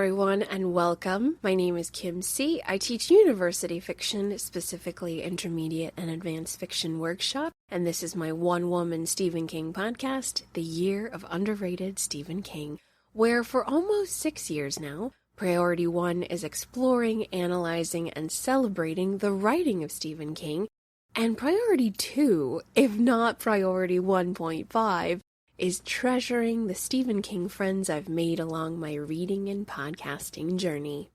everyone, and welcome. My name is Kim C. I teach university fiction, specifically intermediate and advanced fiction workshop, and this is my one-woman Stephen King podcast, The Year of Underrated Stephen King, where for almost 6 years now, Priority 1 is exploring, analyzing, and celebrating the writing of Stephen King, and Priority 2, if not Priority 1.5, is treasuring the Stephen King friends I've made along my reading and podcasting journey.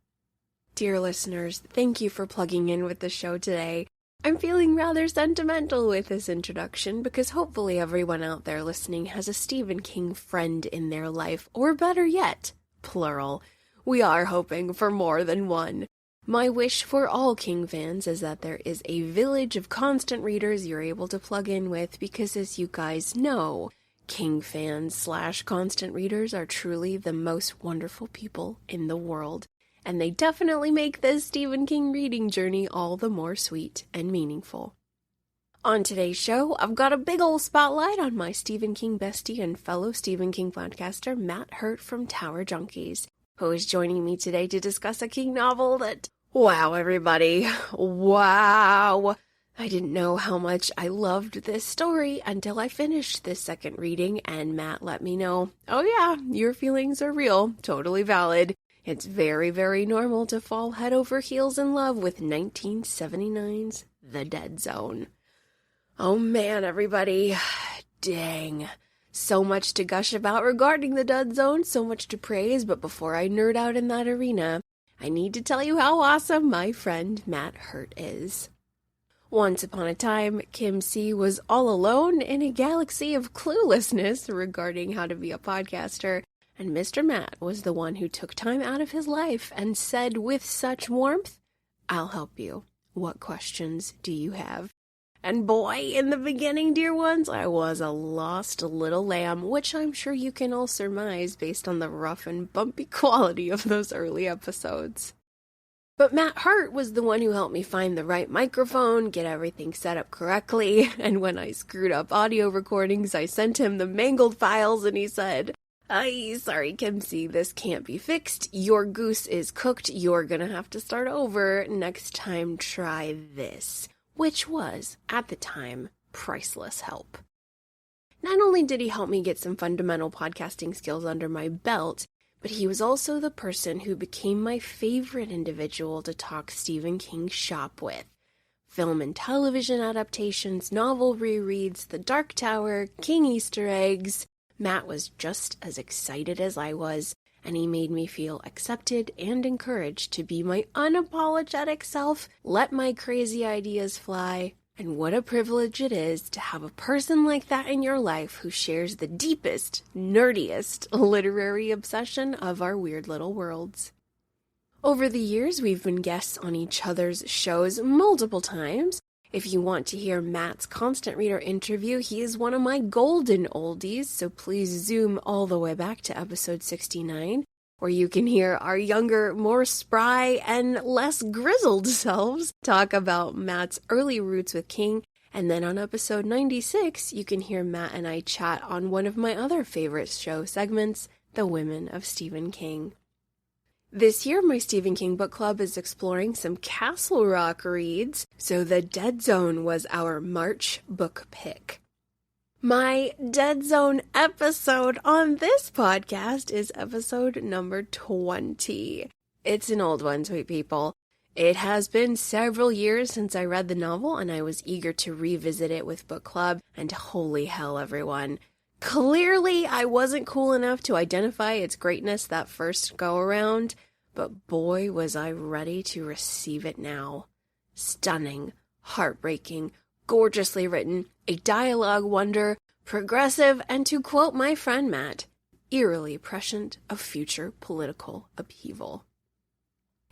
Dear listeners, thank you for plugging in with the show today. I'm feeling rather sentimental with this introduction because hopefully everyone out there listening has a Stephen King friend in their life, or better yet, plural. We are hoping for more than one. My wish for all King fans is that there is a village of constant readers you're able to plug in with because, as you guys know, King fans / constant readers are truly the most wonderful people in the world, and they definitely make this Stephen King reading journey all the more sweet and meaningful. On today's show, I've got a big ol' spotlight on my Stephen King bestie and fellow Stephen King podcaster, Matt Hurt from Junkies, who is joining me today to discuss a King novel that, wow, everybody, wow! I didn't know how much I loved this story until I finished this second reading, and Matt let me know, oh yeah, your feelings are real, totally valid. It's very, very normal to fall head over heels in love with 1979's The Dead Zone. Oh man, everybody, dang. So much to gush about regarding The Dead Zone, so much to praise, but before I nerd out in that arena, I need to tell you how awesome my friend Matt Hurt is. Once upon a time, Kim C. was all alone in a galaxy of cluelessness regarding how to be a podcaster, and Mr. Matt was the one who took time out of his life and said with such warmth, I'll help you. What questions do you have? And boy, in the beginning, dear ones, I was a lost little lamb, which I'm sure you can all surmise based on the rough and bumpy quality of those early episodes. But Matt Hurt was the one who helped me find the right microphone, get everything set up correctly, and when I screwed up audio recordings, I sent him the mangled files and he said, sorry, Kim C, this can't be fixed. Your goose is cooked. You're gonna have to start over. Next time, try this. Which was, at the time, priceless help. Not only did he help me get some fundamental podcasting skills under my belt, but he was also the person who became my favorite individual to talk Stephen King shop with. Film and television adaptations, novel rereads, The Dark Tower, King Easter eggs. Matt was just as excited as I was, and he made me feel accepted and encouraged to be my unapologetic self, let my crazy ideas fly. And what a privilege it is to have a person like that in your life who shares the deepest, nerdiest literary obsession of our weird little worlds. Over the years, we've been guests on each other's shows multiple times. If you want to hear Matt's Constant Reader interview, he is one of my golden oldies, so please zoom all the way back to episode 69. Where you can hear our younger, more spry, and less grizzled selves talk about Matt's early roots with King. And then on episode 96, you can hear Matt and I chat on one of my other favorite show segments, The Women of Stephen King. This year, my Stephen King book club is exploring some Castle Rock reads, so The Dead Zone was our March book pick. My Dead Zone episode on this podcast is episode number 20. It's an old one, sweet people. It has been several years since I read the novel, and I was eager to revisit it with book club, and holy hell, everyone. Clearly, I wasn't cool enough to identify its greatness that first go-around, but boy, was I ready to receive it now. Stunning, heartbreaking, gorgeously written, a dialogue wonder, progressive, and to quote my friend Matt, eerily prescient of future political upheaval.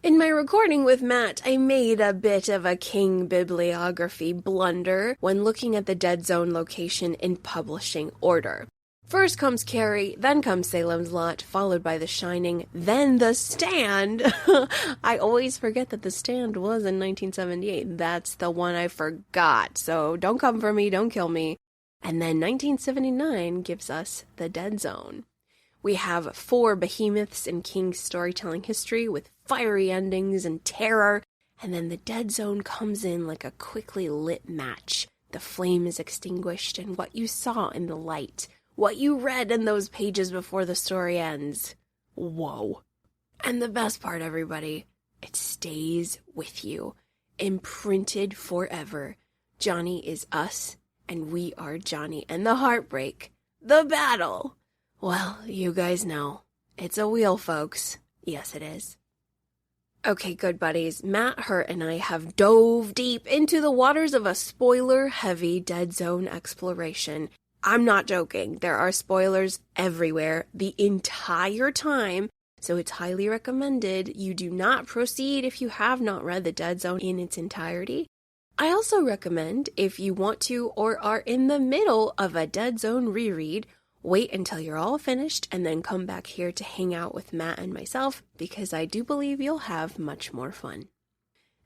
In my recording with Matt, I made a bit of a King bibliography blunder when looking at the Dead Zone location in publishing order. First comes Carrie, then comes Salem's Lot, followed by The Shining, then The Stand. I always forget that The Stand was in 1978. That's the one I forgot, so don't come for me, don't kill me. And then 1979 gives us The Dead Zone. We have 4 behemoths in King's storytelling history with fiery endings and terror, and then the dead zone comes in like a quickly lit match. The flame is extinguished, and what you saw in the light, what you read in those pages before the story ends. Whoa. And the best part, everybody, it stays with you, imprinted forever. Johnny is us, and we are Johnny. And the heartbreak, the battle, well, you guys know. It's a wheel, folks. Yes, it is. Okay, good buddies, Matt Hurt and I have dove deep into the waters of a spoiler-heavy Dead Zone exploration. I'm not joking. There are spoilers everywhere the entire time, so it's highly recommended you do not proceed if you have not read the Dead Zone in its entirety. I also recommend, if you want to or are in the middle of a Dead Zone reread, wait until you're all finished and then come back here to hang out with Matt and myself, because I do believe you'll have much more fun.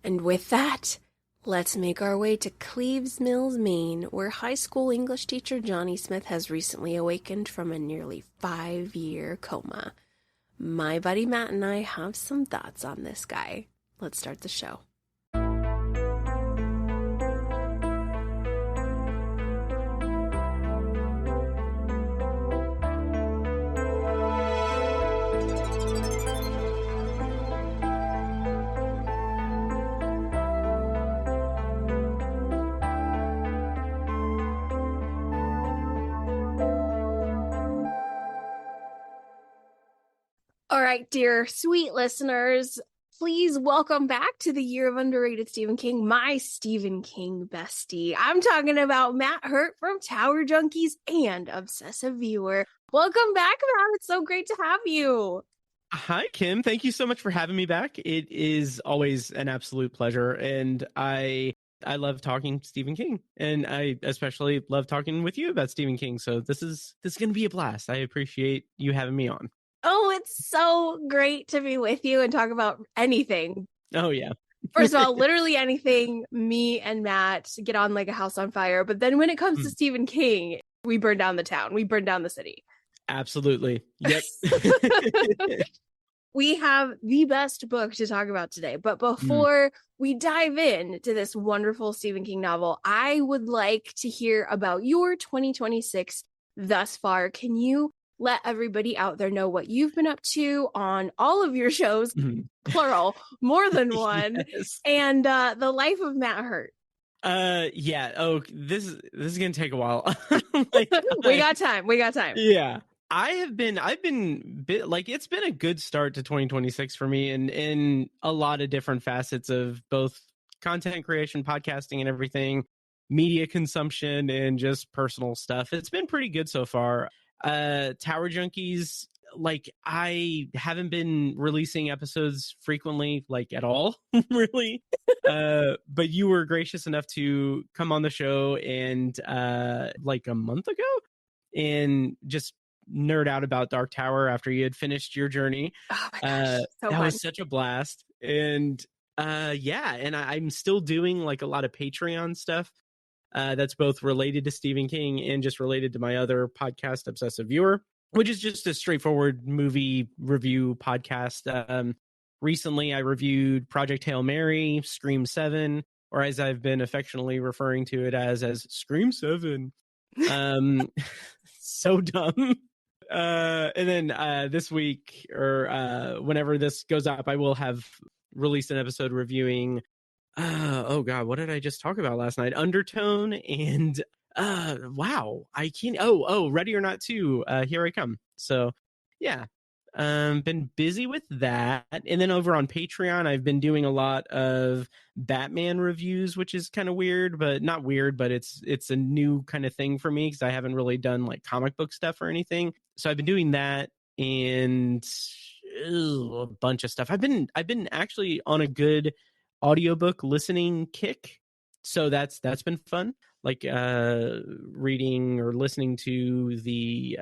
And with that, let's make our way to Cleves Mills, Maine, where high school English teacher Johnny Smith has recently awakened from a nearly 5-year coma. My buddy Matt and I have some thoughts on this guy. Let's start the show. All right, dear sweet listeners, please welcome back to the Year of Underrated Stephen King, my Stephen King bestie. I'm talking about Matt Hurt from Tower Junkies and Obsessive Viewer. Welcome back, Matt. It's so great to have you. Hi, Kim. Thank you so much for having me back. It is always an absolute pleasure, and I love talking Stephen King, and I especially love talking with you about Stephen King. So this is going to be a blast. I appreciate you having me on. Oh, it's so great to be with you and talk about anything. Oh, yeah. First of all, literally anything. Me and Matt get on like a house on fire. But then when it comes to Stephen King, we burn down the town. We burn down the city. Absolutely. Yep. We have the best book to talk about today. But before we dive in to this wonderful Stephen King novel, I would like to hear about your 2026 thus far. Can you let everybody out there know what you've been up to on all of your shows, plural, more than one, yes. And the life of Matt Hurt. Yeah. Oh, this is gonna take a while. We got time. Yeah. I've been it's been a good start to 2026 for me in a lot of different facets of both content creation, podcasting, and everything, media consumption, and just personal stuff. It's been pretty good so far. Tower Junkies, like, I haven't been releasing episodes frequently, like, at all, really. But you were gracious enough to come on the show and like a month ago and just nerd out about Dark Tower after you had finished your journey. Oh my gosh, so that was such a blast. And yeah, and I'm still doing like a lot of Patreon stuff. That's both related to Stephen King and just related to my other podcast, Obsessive Viewer, which is just a straightforward movie review podcast. Recently, I reviewed Project Hail Mary, Scream 7, or as I've been affectionately referring to it as Scream 7. So dumb. And then this week, or whenever this goes up, I will have released an episode reviewing oh god, what did I just talk about last night? Undertone and wow, I can't. Ready or Not 2. Here I come. So yeah, been busy with that. And then over on Patreon, I've been doing a lot of Batman reviews, which is kind of weird, but not weird, but it's a new kind of thing for me because I haven't really done like comic book stuff or anything. So I've been doing that and a bunch of stuff. I've been actually on a good audiobook listening kick, so that's been fun, like reading or listening to the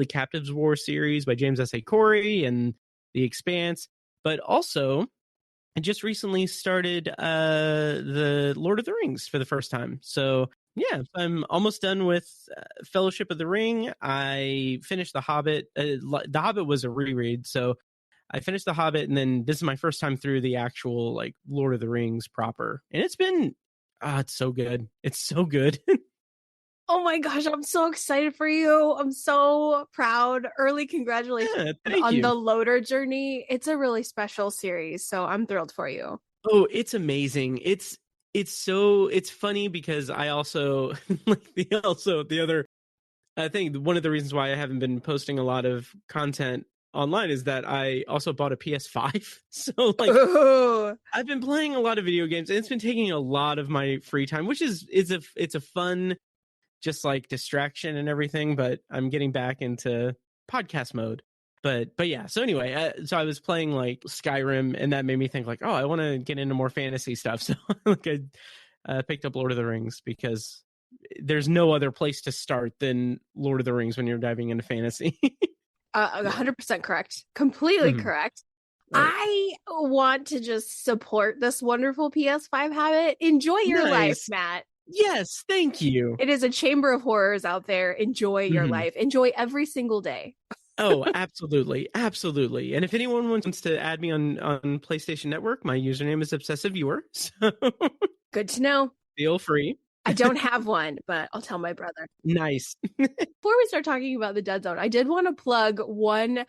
Captives War series by James S.A. Corey and The Expanse, but also I just recently started the Lord of the Rings for the first time. So Yeah, I'm almost done with Fellowship of the Ring. I finished The Hobbit. The Hobbit was a reread, so I finished The Hobbit, and then this is my first time through the actual like Lord of the Rings proper, and it's so good. It's so good. Oh my gosh, I'm so excited for you. I'm so proud. Early congratulations Yeah, thank on you. the Loader journey. It's a really special series, so I'm thrilled for you. Oh, it's amazing. It's funny because I also like the other I think one of the reasons why I haven't been posting a lot of content online is that I also bought a PS5. So like Ooh. I've been playing a lot of video games and it's been taking a lot of my free time, which is it's a fun just like distraction and everything, but I'm getting back into podcast mode. But yeah, so anyway, so I was playing like Skyrim and that made me think like, oh, I want to get into more fantasy stuff. So like I picked up Lord of the Rings because there's no other place to start than Lord of the Rings when you're diving into fantasy. Yeah. 100% correct. Completely Mhm. correct. Right. I want to just support this wonderful PS5 habit. Enjoy your life, Nice. Matt. Yes, thank you. It is a chamber of horrors out there. Enjoy your Mhm. life. Enjoy every single day. Oh, absolutely. Absolutely. And if anyone wants to add me on PlayStation Network, my username is Obsessive Viewer. So Good to know. feel free. I don't have one, but I'll tell my brother. Nice. Before we start talking about the Dead Zone, I did want to plug one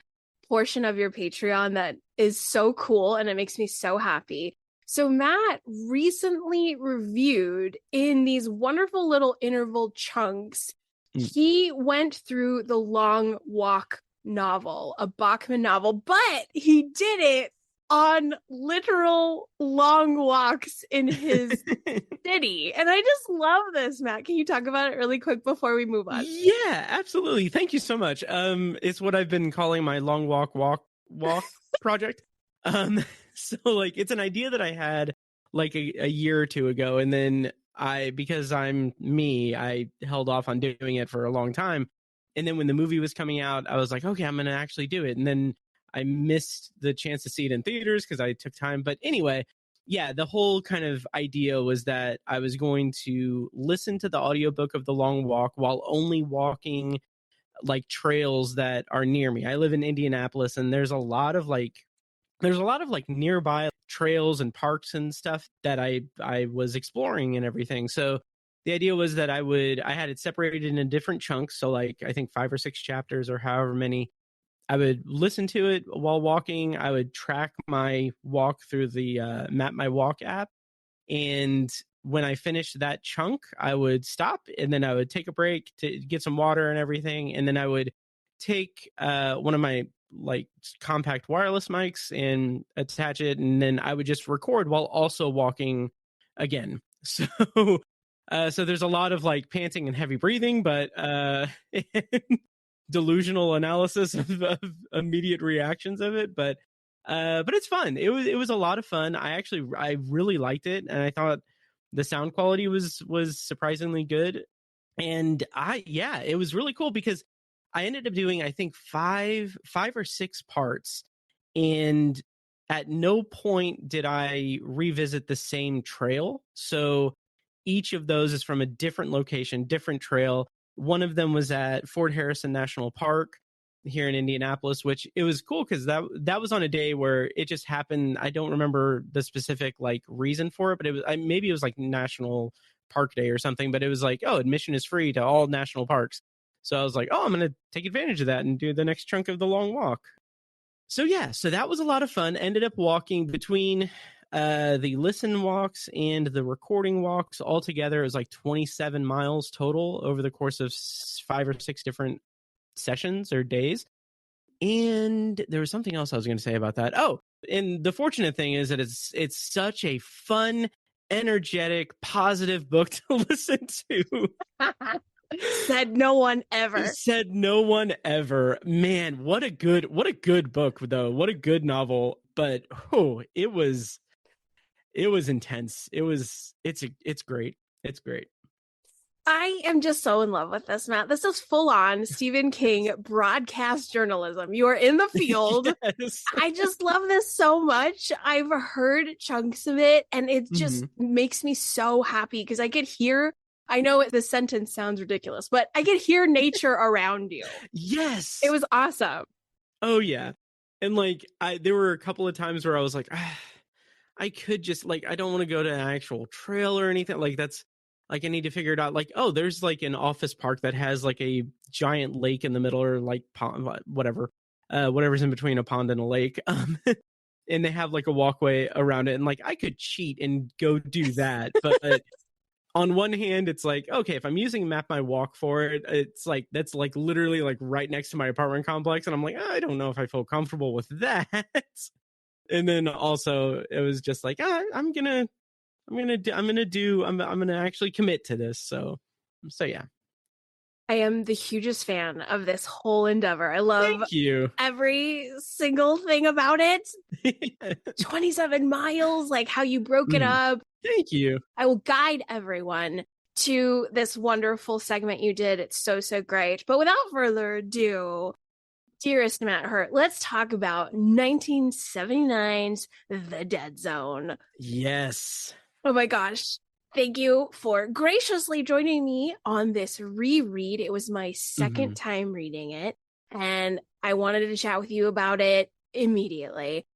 portion of your Patreon that is so cool and it makes me so happy. So Matt recently reviewed in these wonderful little interval chunks. He went through the Long Walk novel, a Bachman novel, but he did it on literal long walks in his city. And I just love this, Matt. Can you talk about it really quick before we move on? Yeah, absolutely. Thank you so much. It's what I've been calling my long walk project. So like it's an idea that I had like a year or two ago, and then because I'm me, I held off on doing it for a long time. And then when the movie was coming out, I was like, okay, I'm gonna actually do it. And then I missed the chance to see it in theaters because I took time. But anyway, yeah, the whole kind of idea was that I was going to listen to the audiobook of The Long Walk while only walking like trails that are near me. I live in Indianapolis and there's a lot of like nearby trails and parks and stuff that I was exploring and everything. So the idea was that I had it separated into different chunks, so like I think 5 or 6 chapters or however many. I would listen to it while walking. I would track my walk through the Map My Walk app. And when I finished that chunk, I would stop and then I would take a break to get some water and everything. And then I would take one of my like compact wireless mics and attach it. And then I would just record while also walking again. So so there's a lot of like panting and heavy breathing, but delusional analysis of immediate reactions of it. But it's fun. It was a lot of fun. I really liked it, and I thought the sound quality was surprisingly good. And it was really cool because I ended up doing I think five or six parts, and at no point did I revisit the same trail. So each of those is from a different location, different trail. One of them was at Fort Harrison National Park here in Indianapolis, which it was cool because that was on a day where it just happened. I don't remember the specific like reason for it, but maybe it was like National Park Day or something. But it was like, oh, admission is free to all national parks. So I was like, oh, I'm gonna take advantage of that and do the next chunk of the long walk. So yeah, so that was a lot of fun. Ended up walking between the listen walks and the recording walks all together. It was like 27 miles total over the course of 5 or 6 different sessions or days. And there was something else I was going to say about that. Oh, and the fortunate thing is that it's such a fun, energetic, positive book to listen to. Said no one ever. Said no one ever. Man, what a good book though. What a good novel. But it was intense. It's great. It's great. I am just so in love with this, Matt. This is full on Stephen King broadcast journalism. You are in the field. Yes. I just love this so much. I've heard chunks of it and it just makes me so happy because I could hear I know the sentence sounds ridiculous, but I could hear nature around you. Yes. It was awesome. Oh yeah. And like there were a couple of times where I was like, I could just like, I don't want to go to an actual trail or anything. Like that's like, I need to figure it out. Like, oh, there's like an office park that has like a giant lake in the middle, or like pond, whatever's in between a pond and a lake. And they have like a walkway around it. And like, I could cheat and go do that. But on one hand, it's like, okay, if I'm using Map My Walk for it, it's like, that's like literally like right next to my apartment complex. And I'm like, I don't know if I feel comfortable with that. And then also it was just like, I'm gonna actually commit to this. So yeah. I am the hugest fan of this whole endeavor. I love Thank you. every single thing about it. 27 miles, like how you broke it up. Thank you. I will guide everyone to this wonderful segment you did. It's so, so great. But without further ado, dearest Matt Hurt, let's talk about 1979's The Dead Zone. Yes. Oh my gosh. Thank you for graciously joining me on this reread. It was my second time reading it, and I wanted to chat with you about it immediately.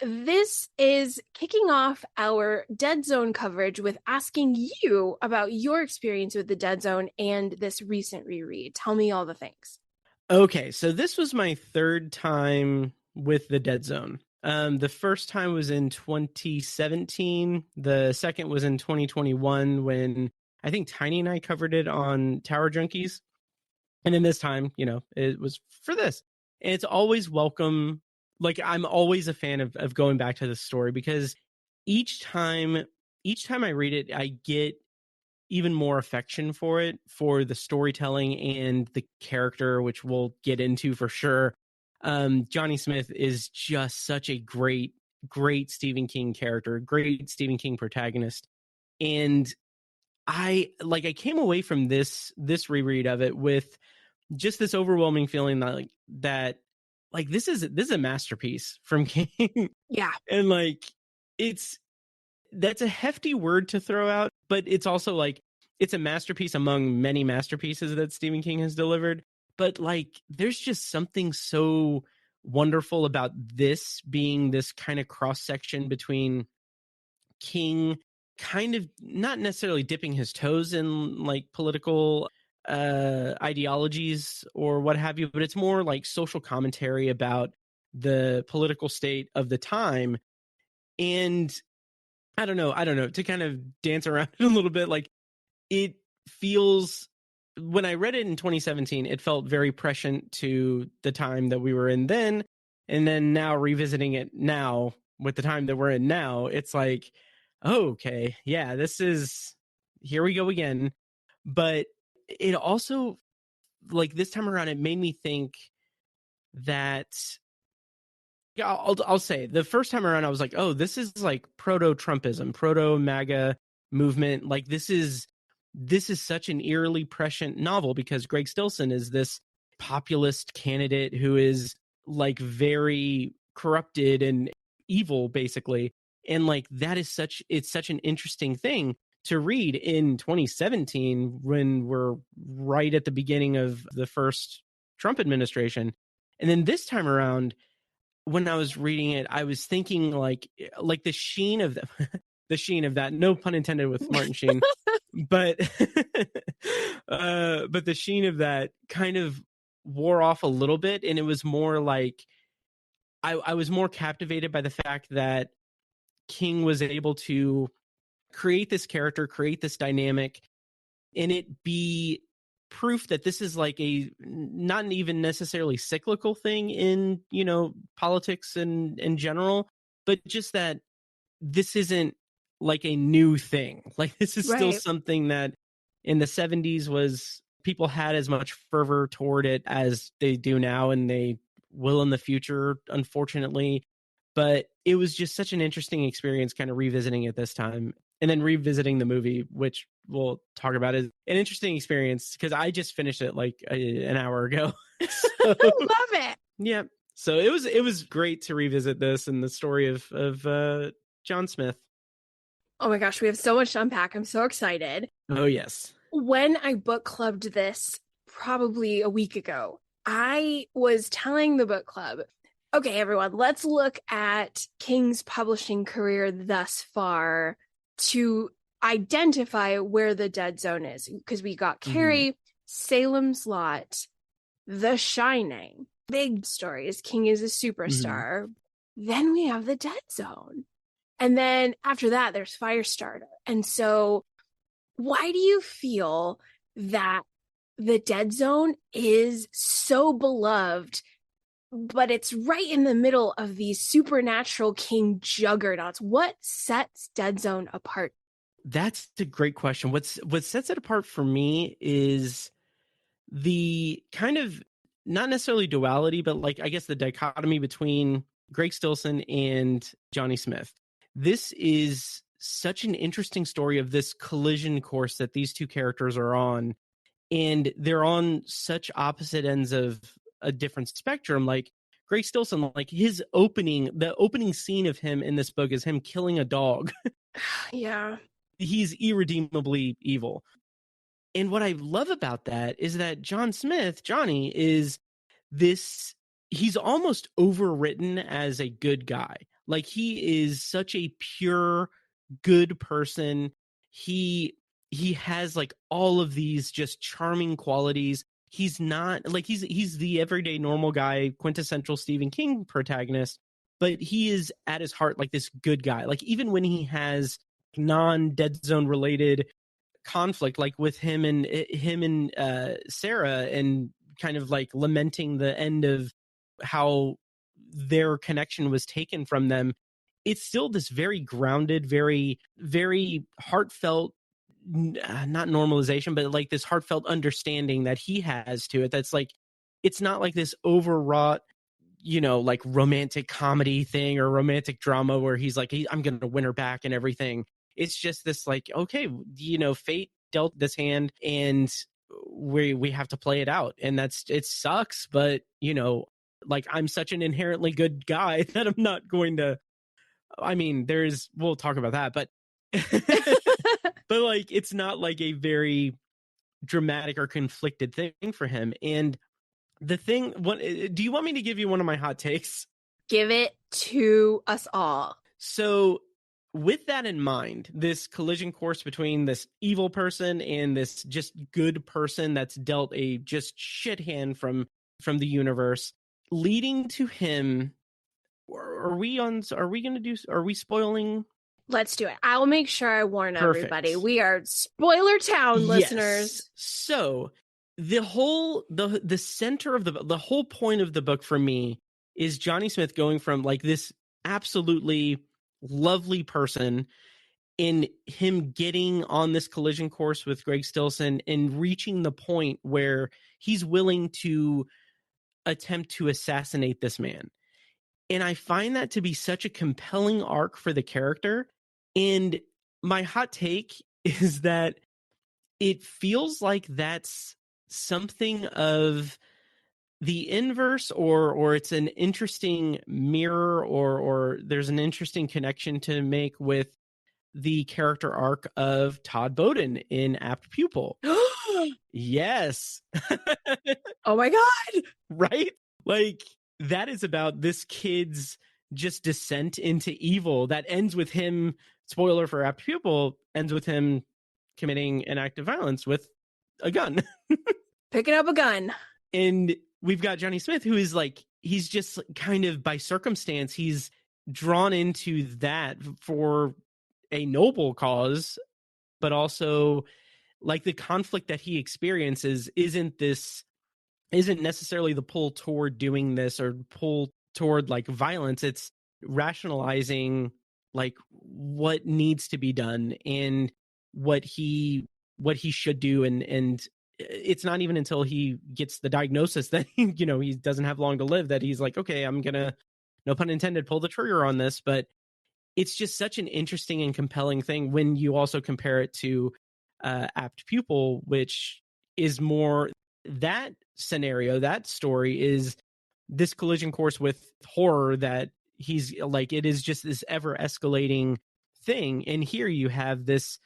This is kicking off our Dead Zone coverage with asking you about your experience with the Dead Zone and this recent reread. Tell me all the things. Okay, so this was my third time with the Dead Zone. The first time was in 2017. The second was in 2021 when I think Tiny and I covered it on Tower Junkies. And then this time, it was for this. And it's always welcome. Like, I'm always a fan of going back to the story, because each time I read it, I get even more affection for it, for the storytelling and the character, which we'll get into for sure. Johnny Smith is just such a great Stephen King character, great Stephen King protagonist. And I came away from this reread of it with just this overwhelming feeling that this is a masterpiece from King. Yeah. And that's a hefty word to throw out, but it's also it's a masterpiece among many masterpieces that Stephen King has delivered. But there's just something so wonderful about this being this kind of cross section between King kind of not necessarily dipping his toes in political ideologies or what have you, but it's more like social commentary about the political state of the time. And I don't know, to kind of dance around it a little bit, it feels, when I read it in 2017, it felt very prescient to the time that we were in then. And then now revisiting it now with the time that we're in now, it's like, oh, okay, yeah, here we go again. But it also, this time around, it made me think that, yeah, I'll say the first time around, I was like, oh, this is like proto-Trumpism, proto-MAGA movement. This is such an eerily prescient novel, because Greg Stillson is this populist candidate who is very corrupted and evil, basically. And it's such an interesting thing to read in 2017, when we're right at the beginning of the first Trump administration. And then this time around, when I was reading it, I was thinking the sheen of the sheen of that, no pun intended with Martin Sheen, but but the sheen of that kind of wore off a little bit. And it was more I was more captivated by the fact that King was able to create this character, create this dynamic, and it be proof that this is a not even necessarily cyclical thing in politics and in general, but just that this isn't a new thing. This is still something that in the 70s was, people had as much fervor toward it as they do now, and they will in the future, unfortunately. But it was just such an interesting experience kind of revisiting it this time. And then revisiting the movie, which we'll talk about, is an interesting experience, because I just finished it an hour ago. So, I love it. Yeah. So it was great to revisit this and the story of John Smith. Oh my gosh, we have so much to unpack. I'm so excited. Oh, yes. When I book clubbed this probably a week ago, I was telling the book club, okay, everyone, let's look at King's publishing career thus far to identify where the dead zone is. Because we got Carrie, Salem's Lot, The Shining, big stories. King is a superstar. Then we have the dead zone. And then after that, there's Firestarter. And so why do you feel that the dead zone is so beloved, but it's right in the middle of these supernatural King juggernauts? What sets dead zone apart? That's a great question. What sets it apart for me is the kind of not necessarily duality, but like I guess the dichotomy between Greg Stillson and Johnny Smith. This is such an interesting story of this collision course that these two characters are on, and they're on such opposite ends of a different spectrum. Like Greg Stillson, like the opening scene of him in this book is him killing a dog. Yeah. He's irredeemably evil. And what I love about that is that Johnny, is this, he's almost overwritten as a good guy. Like he is such a pure, good person. He has like all of these just charming qualities. He's not like he's the everyday normal guy, quintessential Stephen King protagonist, but he is at his heart like this good guy. Like even when he has non-dead zone related conflict, like with him and Sarah, and kind of like lamenting the end of how their connection was taken from them, it's still this very grounded, very, very heartfelt, not normalization, but like this heartfelt understanding that he has to it. That's like, it's not like this overwrought, like romantic comedy thing or romantic drama where he's like, I'm going to win her back and everything. It's just this like, okay, fate dealt this hand and we have to play it out. And it sucks, but like I'm such an inherently good guy that I'm not going to, we'll talk about that, but, but like, it's not like a very dramatic or conflicted thing for him. And the thing, do you want me to give you one of my hot takes? Give it to us all. So with that in mind, this collision course between this evil person and this just good person that's dealt a just shit hand from the universe, leading to him. Are we spoiling? Let's do it. I'll make sure I warn Perfect. everybody. We are spoiler town, listeners. So the center of the whole point of the book for me is Johnny Smith going from like this absolutely lovely person in him getting on this collision course with Greg Stillson and reaching the point where he's willing to attempt to assassinate this man. And I find that to be such a compelling arc for the character. And my hot take is that it feels like that's something of the inverse, or it's an interesting mirror, or there's an interesting connection to make with the character arc of Todd Bowden in Apt Pupil. Yes. Oh my God. Right? Like that is about this kid's just descent into evil that ends with him, spoiler for Apt Pupil, ends with him committing an act of violence with a gun. Picking up a gun. And we've got Johnny Smith, who is like, he's just kind of by circumstance, he's drawn into that for a noble cause, but also like the conflict that he experiences isn't necessarily the pull toward doing this or pull toward like violence. It's rationalizing like what needs to be done and what he should do. And it's not even until he gets the diagnosis that he doesn't have long to live that he's like, okay, I'm gonna, no pun intended, pull the trigger on this. But it's just such an interesting and compelling thing when you also compare it to Apt Pupil, which is more that scenario. That story is this collision course with horror that he's like, it is just this ever escalating thing. And here you have this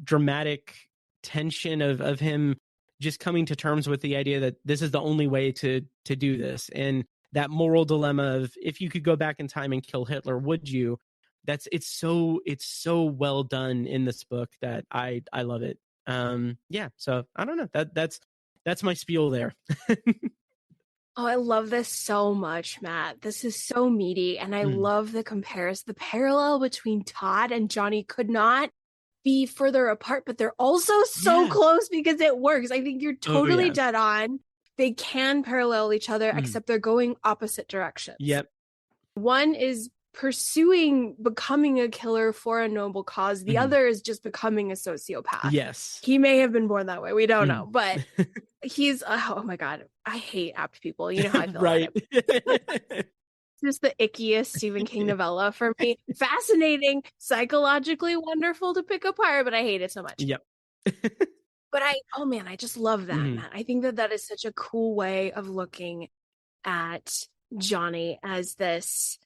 dramatic tension of him just coming to terms with the idea that this is the only way to do this, and that moral dilemma of, if you could go back in time and kill Hitler, would you? It's so well done in this book that I love it. Yeah, so I don't know, that's my spiel there. Oh, I love this so much, Matt. This is so meaty, and I love the comparison. The parallel between Todd and Johnny could not be further apart, but they're also so close because it works. I think you're totally dead on. They can parallel each other, except they're going opposite directions. Yep. One is pursuing becoming a killer for a noble cause. The other is just becoming a sociopath. Yes. He may have been born that way. We don't know, but he's, oh my God, I hate apt people. You know how I feel right. about it. Just the ickiest Stephen King novella for me. Fascinating, psychologically wonderful to pick apart, but I hate it so much. Yep. But I just love that, Matt. I think that is such a cool way of looking at Johnny as this.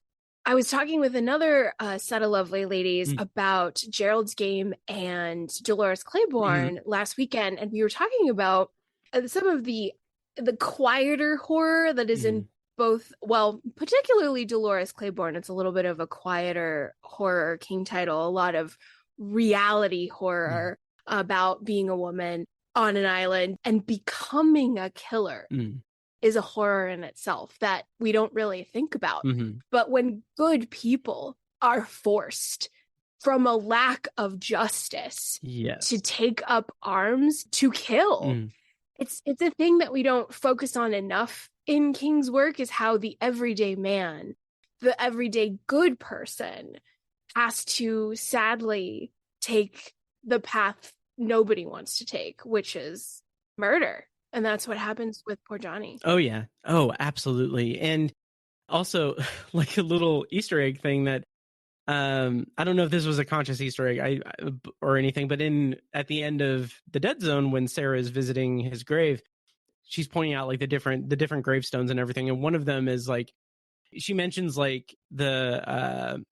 I was talking with another set of lovely ladies about Gerald's Game and Dolores Claiborne last weekend, and we were talking about some of the quieter horror that is in both, well, particularly Dolores Claiborne. It's a little bit of a quieter horror King title, a lot of reality horror about being a woman on an island and becoming a killer. Is a horror in itself that we don't really think about. But when good people are forced from a lack of justice to take up arms to kill, it's a thing that we don't focus on enough in King's work, is how the everyday man, the everyday good person, has to sadly take the path nobody wants to take, which is murder. And that's what happens with poor Johnny. Oh, yeah. Oh, absolutely. And also, like a little Easter egg thing that I don't know if this was a conscious Easter egg or anything, but at the end of the Dead Zone, when Sarah is visiting his grave, she's pointing out like the different gravestones and everything. And one of them is like, she mentions like the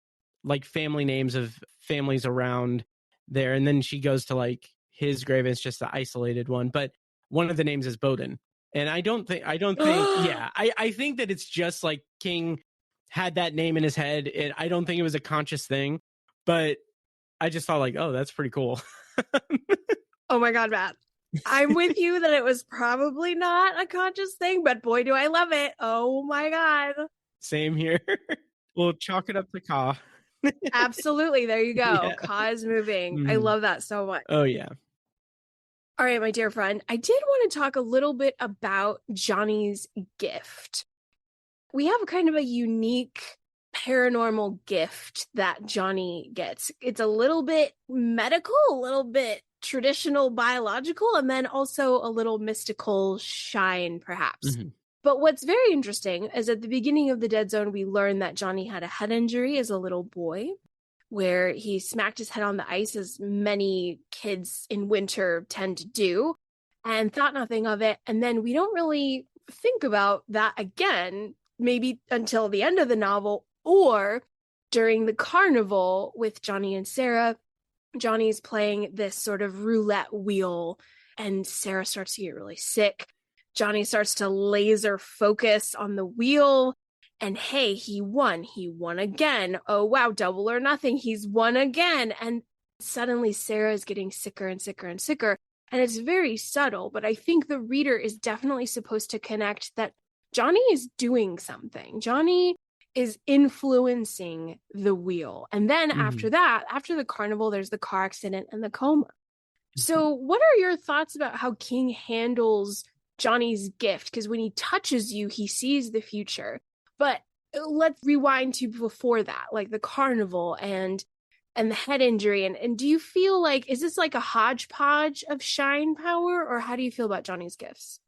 like family names of families around there. And then she goes to like his grave, and it's just the isolated one. But one of the names is Bowden. And I don't think, yeah, I think that it's just like King had that name in his head. And I don't think it was a conscious thing, but I just thought like, oh, that's pretty cool. Oh my God, Matt. I'm with you that it was probably not a conscious thing, but boy, do I love it. Oh my God. Same here. We'll chalk it up to Ka. Absolutely. There you go. Yeah. Ka is moving. I love that so much. Oh, yeah. All right, my dear friend, I did want to talk a little bit about Johnny's gift. We have kind of a unique paranormal gift that Johnny gets. It's a little bit medical, a little bit traditional biological, and then also a little mystical shine, perhaps. But what's very interesting is at the beginning of the Dead Zone, we learned that Johnny had a head injury as a little boy, where he smacked his head on the ice, as many kids in winter tend to do, and thought nothing of it. And then we don't really think about that again, maybe until the end of the novel, or during the carnival with Johnny and Sarah. Johnny's playing this sort of roulette wheel, and Sarah starts to get really sick. Johnny starts to laser focus on the wheel, and hey, he won again. Oh wow, double or nothing, he's won again. And suddenly Sarah is getting sicker and sicker and sicker, and it's very subtle, but I think the reader is definitely supposed to connect that Johnny is doing something. Johnny is influencing the wheel. And then after that, after the carnival, there's the car accident and the coma. So what are your thoughts about how King handles Johnny's gift? Because when he touches you, he sees the future. But let's rewind to before that, like the carnival and the head injury. And do you feel like, is this like a hodgepodge of shine power, or how do you feel about Johnny's gifts?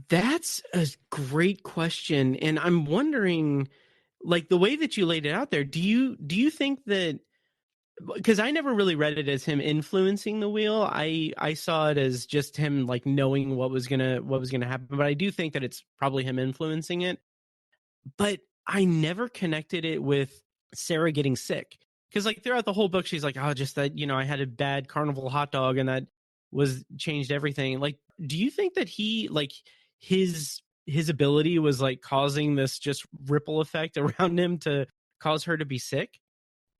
That's a great question. And I'm wondering, like the way that you laid it out there, do you think that, because I never really read it as him influencing the wheel. I saw it as just him like knowing what was gonna happen. But I do think that it's probably him influencing it. But I never connected it with Sarah getting sick, because like throughout the whole book, she's like, oh, just that, I had a bad carnival hot dog, and that changed everything. Like, do you think that he, like, his ability was like causing this just ripple effect around him to cause her to be sick?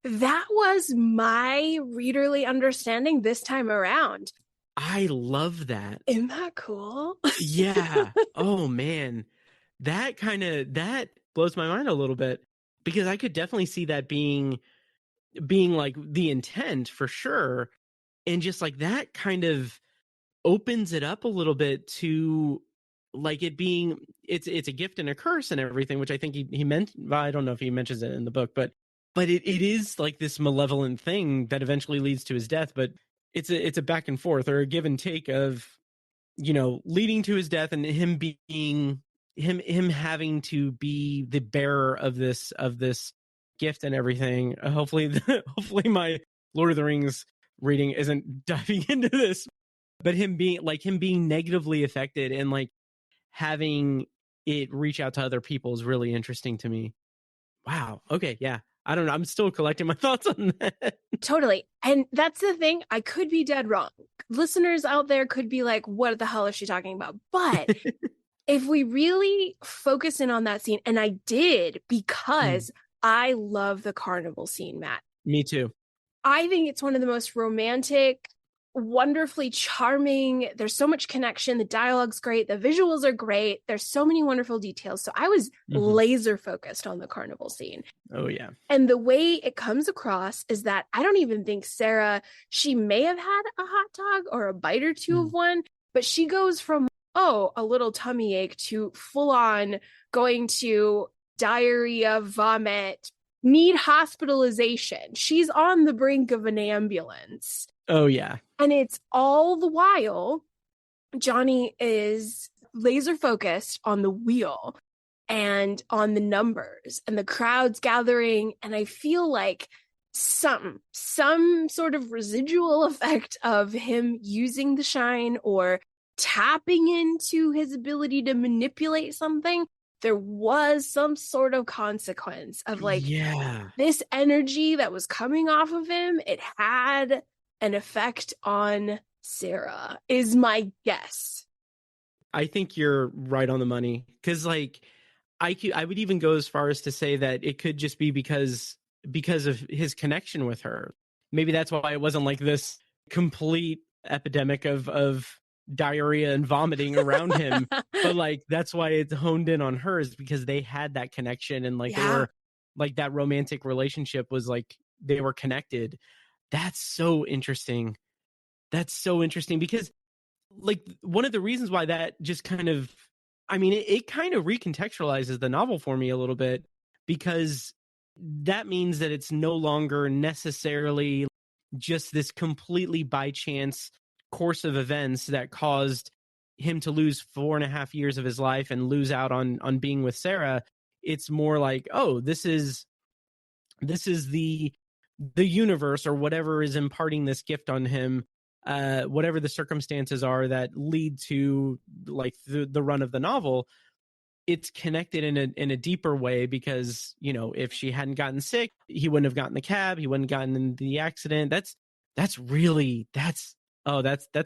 That was my readerly understanding this time around. I love that. Isn't that cool? Yeah. Oh man. That blows my mind a little bit, because I could definitely see that being like the intent for sure. And just like that kind of opens it up a little bit to like it being, it's a gift and a curse and everything, which I think he meant. Well, I don't know if he mentions it in the book, but it is like this malevolent thing that eventually leads to his death. But it's a back and forth, or a give and take of, leading to his death, and him being him having to be the bearer of this gift and everything. Hopefully hopefully my Lord of the Rings reading isn't diving into this, but him being negatively affected and like having it reach out to other people is really interesting to me. Wow. Okay. Yeah. I don't know. I'm still collecting my thoughts on that. Totally. And that's the thing. I could be dead wrong. Listeners out there could be like, what the hell is she talking about? But if we really focus in on that scene, and I did, because I love the carnival scene, Matt. Me too. I think it's one of the most romantic, wonderfully charming. There's so much connection. The dialogue's great. The visuals are great. There's so many wonderful details. So I was laser focused on the carnival scene. Oh, yeah. And the way it comes across is that I don't even think Sarah, she may have had a hot dog or a bite or two of one, but she goes from, a little tummy ache to full on going to diarrhea, vomit, need hospitalization. She's on the brink of an ambulance. Oh, yeah. And it's all the while Johnny is laser focused on the wheel and on the numbers and the crowds gathering. And I feel like some sort of residual effect of him using the shine or tapping into his ability to manipulate something, there was some sort of consequence of like, this energy that was coming off of him, it had an effect on Sarah, is my guess. I think you're right on the money, because like I would even go as far as to say that it could just be because of his connection with her. Maybe that's why it wasn't like this complete epidemic of diarrhea and vomiting around him, but like that's why it's honed in on her, is because they had that connection, and like they were like, that romantic relationship was like they were connected. That's so interesting. Because like one of the reasons why that just kind of, I mean, it kind of recontextualizes the novel for me a little bit, because that means that it's no longer necessarily just this completely by chance course of events that caused him to lose 4.5 years of his life and lose out on being with Sarah. It's more like, oh, this is the universe or whatever is imparting this gift on him, whatever the circumstances are that lead to like the run of the novel. It's connected in a deeper way, because if she hadn't gotten sick, he wouldn't have gotten the cab, he wouldn't have gotten in the accident. That's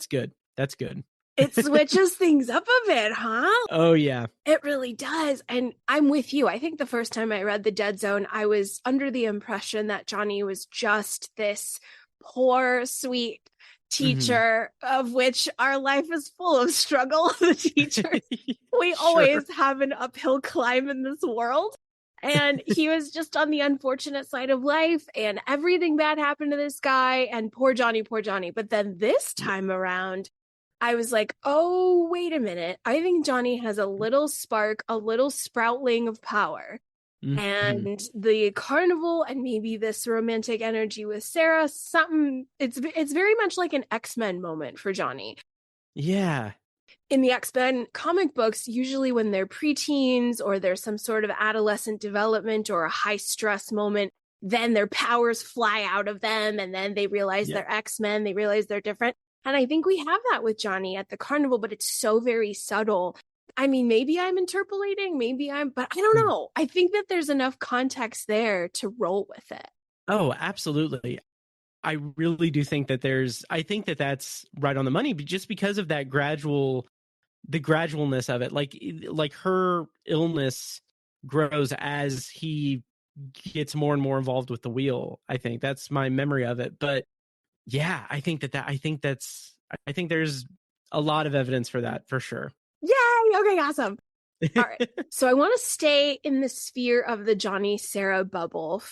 good. That's good. It switches things up a bit, huh? Oh, yeah. It really does. And I'm with you. I think the first time I read The Dead Zone, I was under the impression that Johnny was just this poor, sweet teacher, of which our life is full of struggle. The teachers, we always have an uphill climb in this world. And he was just on the unfortunate side of life, and everything bad happened to this guy, and poor Johnny. But then this time around, I was like, oh, wait a minute. I think Johnny has a little spark, a little sproutling of power. And the carnival and maybe this romantic energy with Sarah, it's very much like an X-Men moment for Johnny. Yeah. In the X-Men comic books, usually when they're preteens or there's some sort of adolescent development or a high stress moment, then their powers fly out of them, and then they realize they're X-Men, they realize they're different. And I think we have that with Johnny at the carnival, but it's so very subtle. I mean, maybe I'm interpolating, but I don't know. I think that there's enough context there to roll with it. Oh, absolutely. I really do think that I think that that's right on the money, but just because of that the gradualness of it, like her illness grows as he gets more and more involved with the wheel. I think that's my memory of it. But yeah, I think I think there's a lot of evidence for that for sure. Yay! Okay, awesome. All right. So I want to stay in the sphere of the Johnny Sarah bubble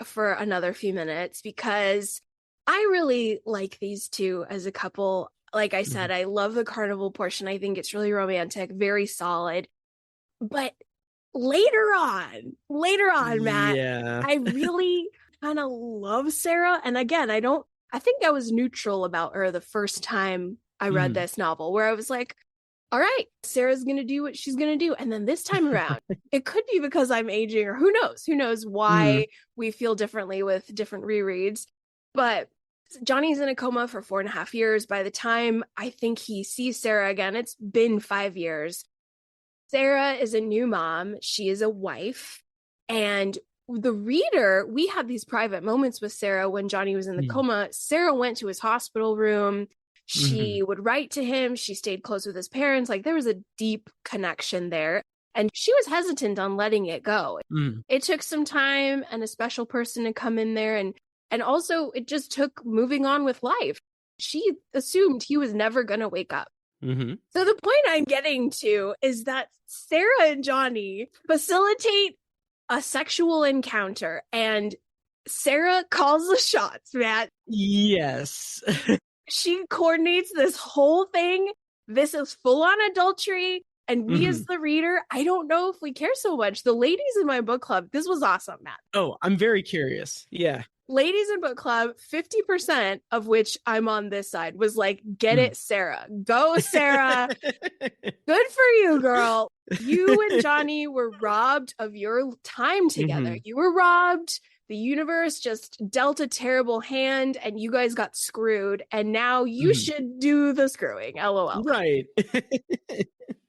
for another few minutes because I really like these two as a couple. Like I said, I love the carnival portion. I think it's really romantic, very solid. But later on, Matt, Yeah. I really kind of love Sarah. And again, I think I was neutral about her the first time I read this novel, where I was like, all right, Sarah's going to do what she's going to do. And then this time around, it could be because I'm aging, or who knows why we feel differently with different rereads. But Johnny's in a coma for 4.5 years. By the time I think he sees Sarah again, it's been 5 years. Sarah is a new mom. She is a wife. And the reader, we had these private moments with Sarah when Johnny was in the coma. Sarah went to his hospital room. She would write to him. She stayed close with his parents. Like there was a deep connection there. And she was hesitant on letting it go. It took some time and a special person to come in there. And also it just took moving on with life. She assumed he was never going to wake up. So the point I'm getting to is that Sarah and Johnny facilitate a sexual encounter, and Sarah calls the shots, Matt. Yes. She coordinates this whole thing. This is full on adultery. And we as the reader, I don't know if we care so much. The ladies in my book club, this was awesome, Matt. Oh, I'm very curious. Yeah. Ladies in book club, 50% of which I'm on this side, was like, get it, Sarah. Go, Sarah. Good for you, girl. You and Johnny were robbed of your time together. You were robbed. The universe just dealt a terrible hand and you guys got screwed. And now you should do the screwing. LOL. Right.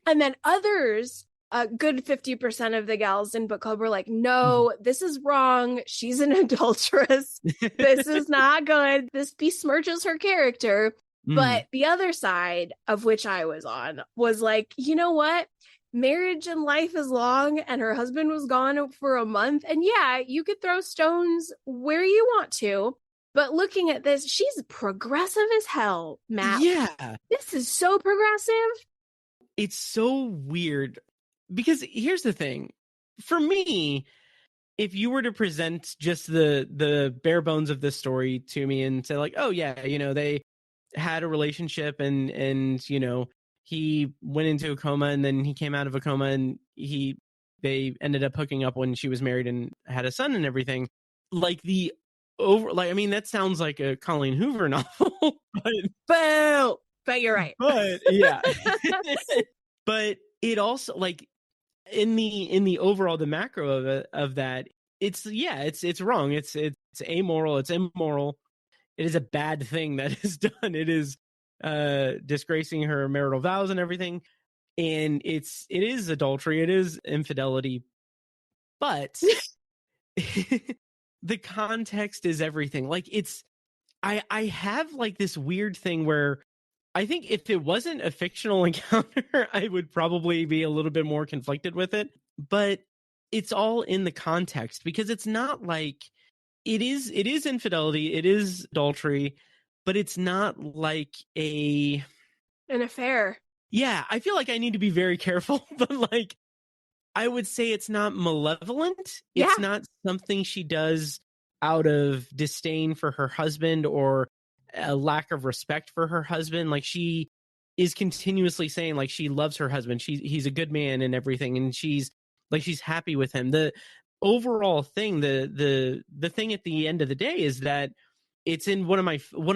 And then others, a good 50% of the gals in book club were like, no, this is wrong. She's an adulteress. This is not good. This besmirches her character. But the other side, of which I was on, was like, you know what? Marriage and life is long, and her husband was gone for a month. And yeah, you could throw stones where you want to. But looking at this, she's progressive as hell, Matt. Yeah. This is so progressive. It's so weird. Because here's the thing. For me, if you were to present just the bare bones of this story to me and say like, oh yeah, you know, they had a relationship and you know, he went into a coma and then he came out of a coma and they ended up hooking up when she was married and had a son and everything. Like I mean, that sounds like a Colleen Hoover novel. But you're right. But yeah. But it also, like, in the overall, the macro of that, it's wrong. It's amoral. It's immoral. It is a bad thing that is done. It is disgracing her marital vows and everything. And it is adultery. It is infidelity. But the context is everything. Like I have like this weird thing where I think if it wasn't a fictional encounter, I would probably be a little bit more conflicted with it. But it's all in the context, because it's not like it is infidelity, it is adultery, but it's not like an affair. Yeah, I feel like I need to be very careful, but like I would say it's not malevolent. Yeah. It's not something she does out of disdain for her husband or a lack of respect for her husband. Like, she is continuously saying like she loves her husband. He's a good man and everything, and she's happy with him. The overall thing, the thing at the end of the day is that it's in one of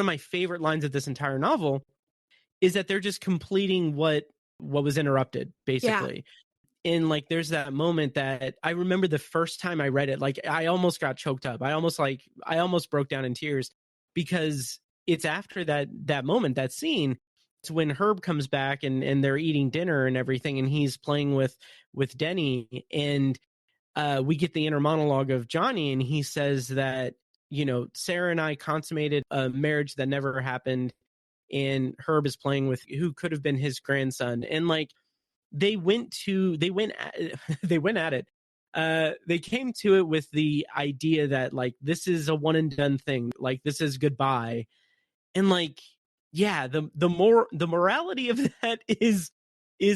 my favorite lines of this entire novel, is that they're just completing what was interrupted, basically. Yeah. And like, there's that moment that I remember the first time I read it, like I almost got choked up. I almost broke down in tears, because it's after that moment, that scene. It's when Herb comes back and they're eating dinner and everything, and he's playing with Denny, and we get the inner monologue of Johnny, and he says that Sarah and I consummated a marriage that never happened, and Herb is playing with who could have been his grandson. And like they went at it. They came to it with the idea that like this is a one and done thing, like this is goodbye. And like, yeah, the morality of that is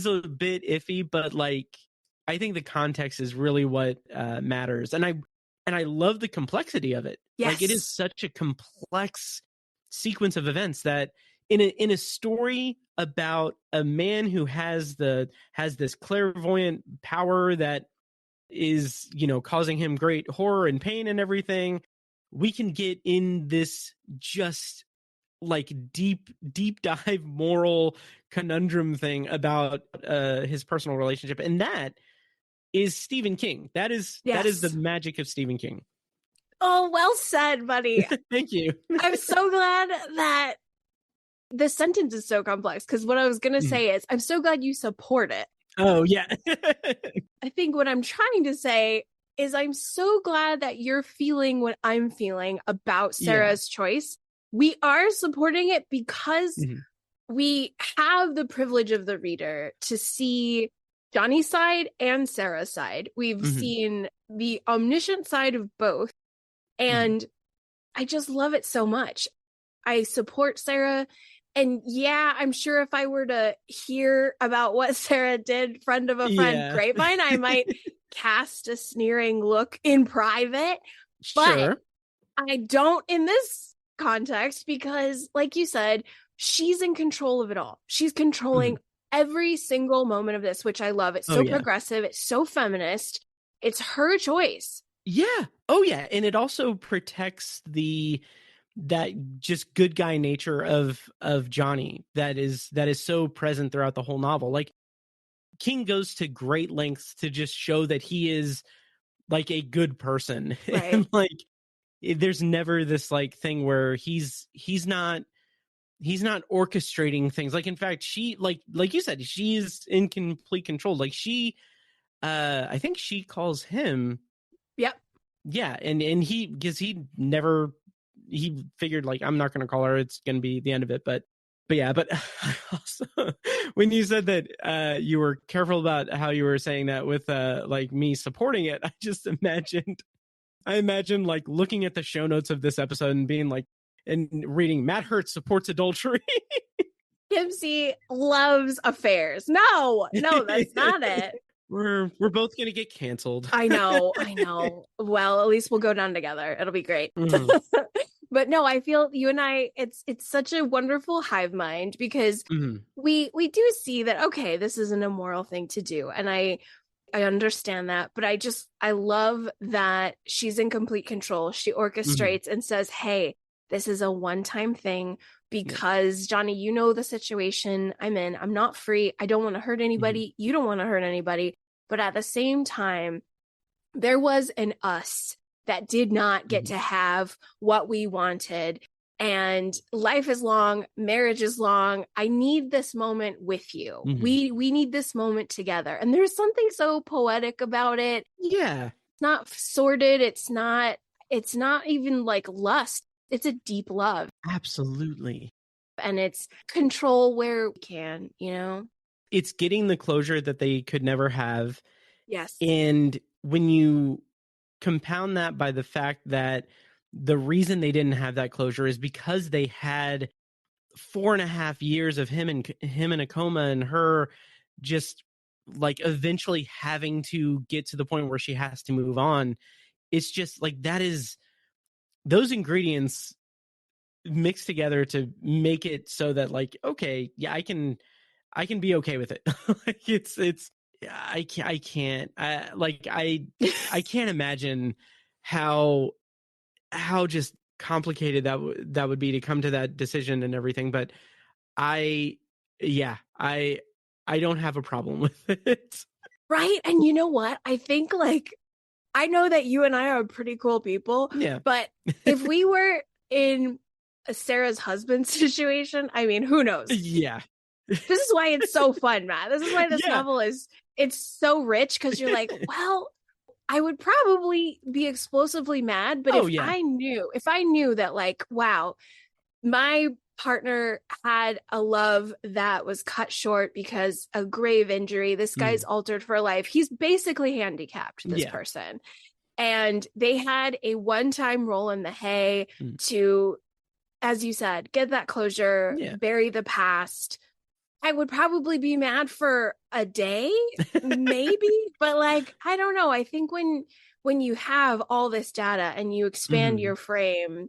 a bit iffy, but like I think the context is really what matters. And I love the complexity of it. Yes. Like it is such a complex sequence of events that in a story about a man who has this clairvoyant power that is, causing him great horror and pain and everything, we can get in this just like deep dive moral conundrum thing about his personal relationship. And that is Stephen King. That is the magic of Stephen King. Oh, well said, buddy. Thank you. I'm so glad that the sentence is so complex, because what I was going to say is I'm so glad you support it. Oh, yeah. I think what I'm trying to say is I'm so glad that you're feeling what I'm feeling about Sarah's choice. We are supporting it because we have the privilege of the reader to see Johnny's side and Sarah's side. We've seen the omniscient side of both. And I just love it so much. I support Sarah. And yeah, I'm sure if I were to hear about what Sarah did, friend of a friend, grapevine, I might cast a sneering look in private. But I don't in this context because, like you said, she's in control of it all. She's controlling every single moment of this, which I love. It's so progressive. It's so feminist. It's her choice. Yeah. Oh, yeah. And it also protects that just good guy nature of Johnny that is so present throughout the whole novel. Like King goes to great lengths to just show that he is like a good person. Right. And like there's never this like thing where he's not orchestrating things. Like in fact, she like you said, she's in complete control. Like she I think she calls him. Yep. Yeah, and he figured like I'm not going to call her, it's going to be the end of it, but also when you said that you were careful about how you were saying that with like me supporting it, I imagined like looking at the show notes of this episode and being like and reading Matt Hertz supports adultery. Kim C loves affairs. No, that's not it. We're both gonna get canceled. I know. Well, at least we'll go down together. It'll be great. But no, I feel you and I, it's such a wonderful hive mind because we do see that, okay, this is an immoral thing to do. And I understand that, but I love that she's in complete control. She orchestrates and says, hey, this is a one-time thing because Johnny, you know the situation I'm in. I'm not free. I don't want to hurt anybody. You don't want to hurt anybody. But at the same time, there was an us that did not get to have what we wanted. And life is long, marriage is long. I need this moment with you. We need this moment together. And there's something so poetic about it. Yeah. It's not sordid. It's not even like lust. It's a deep love. Absolutely. And it's control where we can, It's getting the closure that they could never have. Yes. And when you compound that by the fact that the reason they didn't have that closure is because they had 4.5 years of him in a coma and her just like eventually having to get to the point where she has to move on. It's just like that is those ingredients mixed together to make it so that like, okay, yeah, I can be okay with it. Like I can't imagine how just complicated that would be to come to that decision and everything. But I don't have a problem with it. Right. And you know what? I think like, I know that you and I are pretty cool people. Yeah. But if we were in Sarah's husband's situation, I mean, who knows? Yeah. This is why it's so fun, Matt. This is why this novel it's so rich because you're like, well, I would probably be explosively mad, but Oh, yeah. if I knew that like, wow, my partner had a love that was cut short because a grave injury, this guy's altered for life. He's basically handicapped, this Yeah. person. And they had a one-time roll in the hay to, as you said, get that closure, bury the past. I would probably be mad for a day, maybe, but like, I don't know. I think when you have all this data and you expand your frame,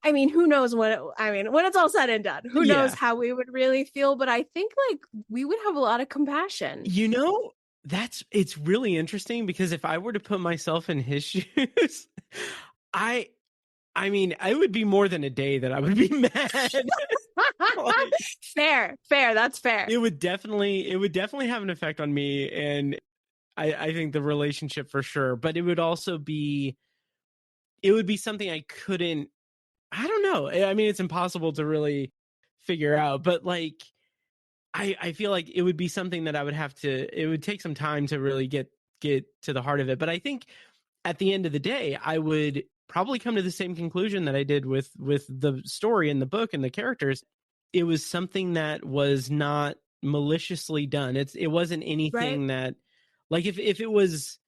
I mean, who knows when it's all said and done, who knows how we would really feel, but I think like we would have a lot of compassion. You know, it's really interesting because if I were to put myself in his shoes, I mean, I would be more than a day that I would be mad. Like, fair. That's fair. It would definitely have an effect on me, and I think the relationship for sure. But it would be something I couldn't. I don't know. I mean, it's impossible to really figure out. But like, I feel like it would be something that I would have to. It would take some time to really get to the heart of it. But I think at the end of the day, I would probably come to the same conclusion that I did with the story and the book and the characters. It was something that was not maliciously done. It wasn't anything that, like, if it was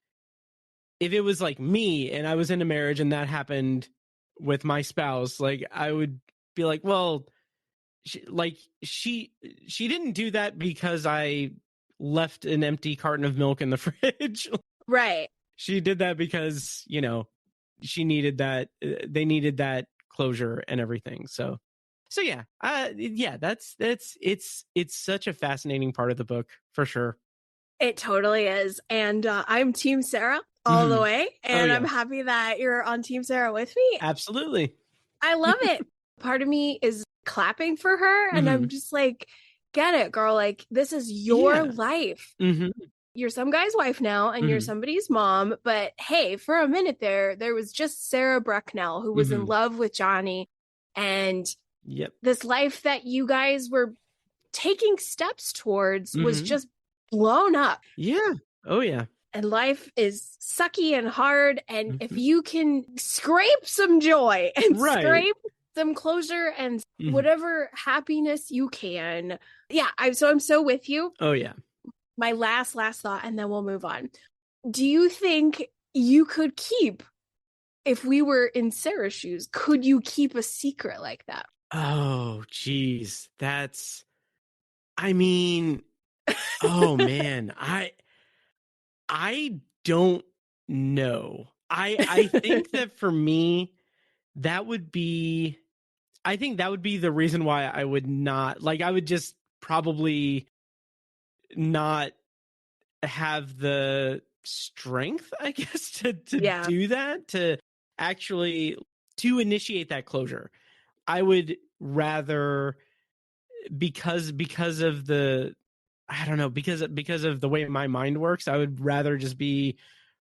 like me and I was in a marriage and that happened with my spouse, like I would be like, well, she didn't do that because I left an empty carton of milk in the fridge. Right. She did that because, she needed that. They needed that closure and everything. So yeah, it's such a fascinating part of the book for sure. It totally is. And I'm Team Sarah all the way. And I'm happy that you're on Team Sarah with me. Absolutely. I love it. Part of me is clapping for her. And I'm just like, get it, girl. Like, this is your life. You're some guy's wife now and you're somebody's mom. But hey, for a minute there was just Sarah Brecknell who was in love with Johnny. And this life that you guys were taking steps towards was just blown up. Yeah. Oh, yeah. And life is sucky and hard. And if you can scrape some joy and scrape some closure and whatever happiness you can. Yeah. I'm so with you. Oh, yeah. My last thought, and then we'll move on. Do you think you could keep, if we were in Sarah's shoes, could you keep a secret like that? Oh, geez. I mean, oh man, I don't know. I think that for me, I think that would be the reason why I would not, like, I would just probably not have the strength, I guess, to do that, to actually to initiate that closure. I would rather, because of the, I don't know, because of the way my mind works, I would rather just be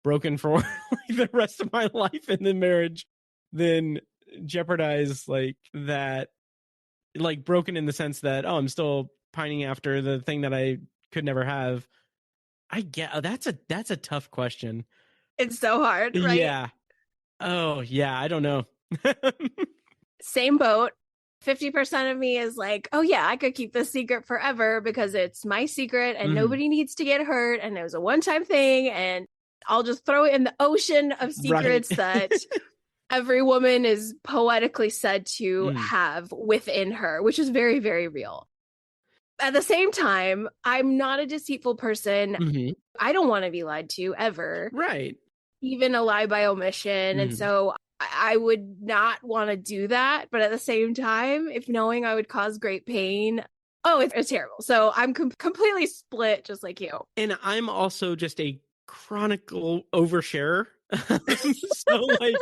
broken for like the rest of my life in the marriage than jeopardize like that, like broken in the sense that, oh, I'm still pining after the thing that I could never have. I get, oh, that's a tough question. It's so hard, right? Yeah. Oh, yeah. I don't know. Same boat. 50% of me is like, oh yeah, I could keep this secret forever because it's my secret and nobody needs to get hurt. And it was a one-time thing. And I'll just throw it in the ocean of secrets that every woman is poetically said to have within her, which is very, very real. At the same time, I'm not a deceitful person. I don't want to be lied to ever. Right. Even a lie by omission. And so I would not want to do that. But at the same time, if knowing I would cause great pain, it's terrible. So I'm completely split, just like you. And I'm also just a chronic oversharer. So like,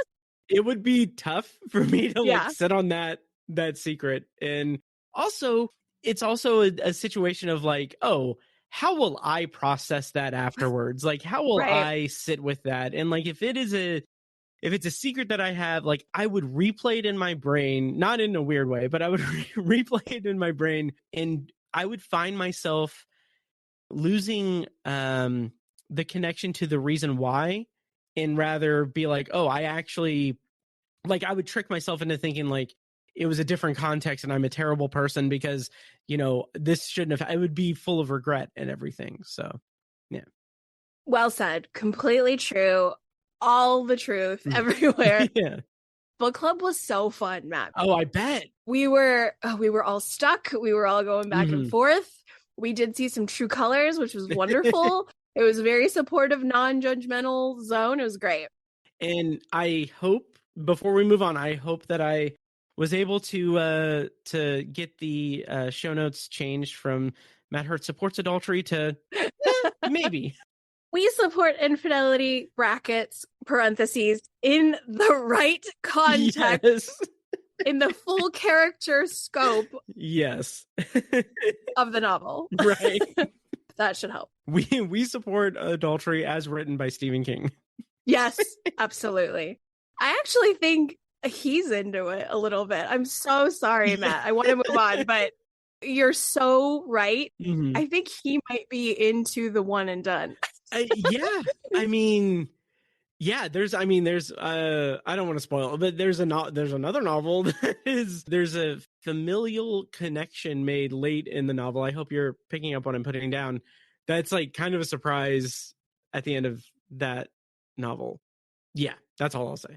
it would be tough for me to like sit on that secret. And also, it's also a situation of like, oh, how will I process that afterwards? Like, how will I sit with that? And like, if it's a secret that I have, like, I would replay it in my brain, not in a weird way, but I would replay it in my brain, and I would find myself losing the connection to the reason why and rather be like, oh, I actually, like, I would trick myself into thinking like it was a different context and I'm a terrible person because, this shouldn't have, I would be full of regret and everything. So, yeah. Well said. Completely true. All the truth everywhere. Yeah. Book club was so fun, Matt. Oh, I bet. We were all stuck. We were all going back and forth. We did see some true colors, which was wonderful. It was a very supportive, non-judgmental zone. It was great. And I hope, before we move on, I hope that I was able to get the show notes changed from Matt Hurt supports adultery to maybe. We support infidelity, brackets, parentheses, in the right context, yes. in the full character scope yes. of the novel. Right. That should help. We support adultery as written by Stephen King. Yes, absolutely. I actually think he's into it a little bit. I'm so sorry, Matt. I want to move on, but you're so right. Mm-hmm. I think he might be into the one and done. Yeah. I mean, yeah, there's I don't want to spoil it, but there's another novel there's a familial connection made late in the novel. I hope you're picking up what I'm putting down. That's like kind of a surprise at the end of that novel. Yeah, that's all I'll say.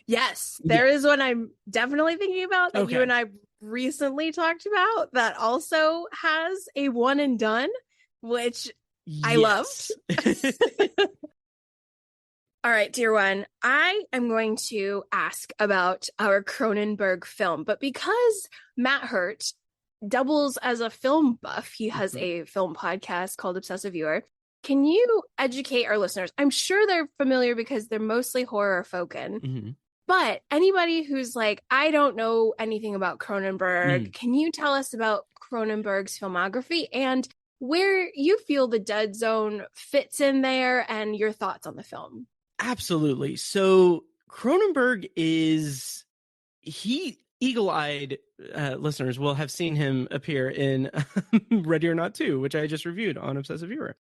Yes, there is one I'm definitely thinking about that you and I recently talked about that also has a one and done, which I loved. All right, dear one, I am going to ask about our Cronenberg film, but because Matt Hurt doubles as a film buff, he has a film podcast called Obsessive. Can you educate our listeners? I'm sure they're familiar because they're mostly horror folken, but anybody who's like, I don't know anything about Cronenberg, can you tell us about Cronenberg's filmography and where you feel the Dead Zone fits in there and your thoughts on the film? Absolutely. So Cronenberg eagle-eyed listeners will have seen him appear in Ready or Not 2, which I just reviewed on Obsessive Viewer.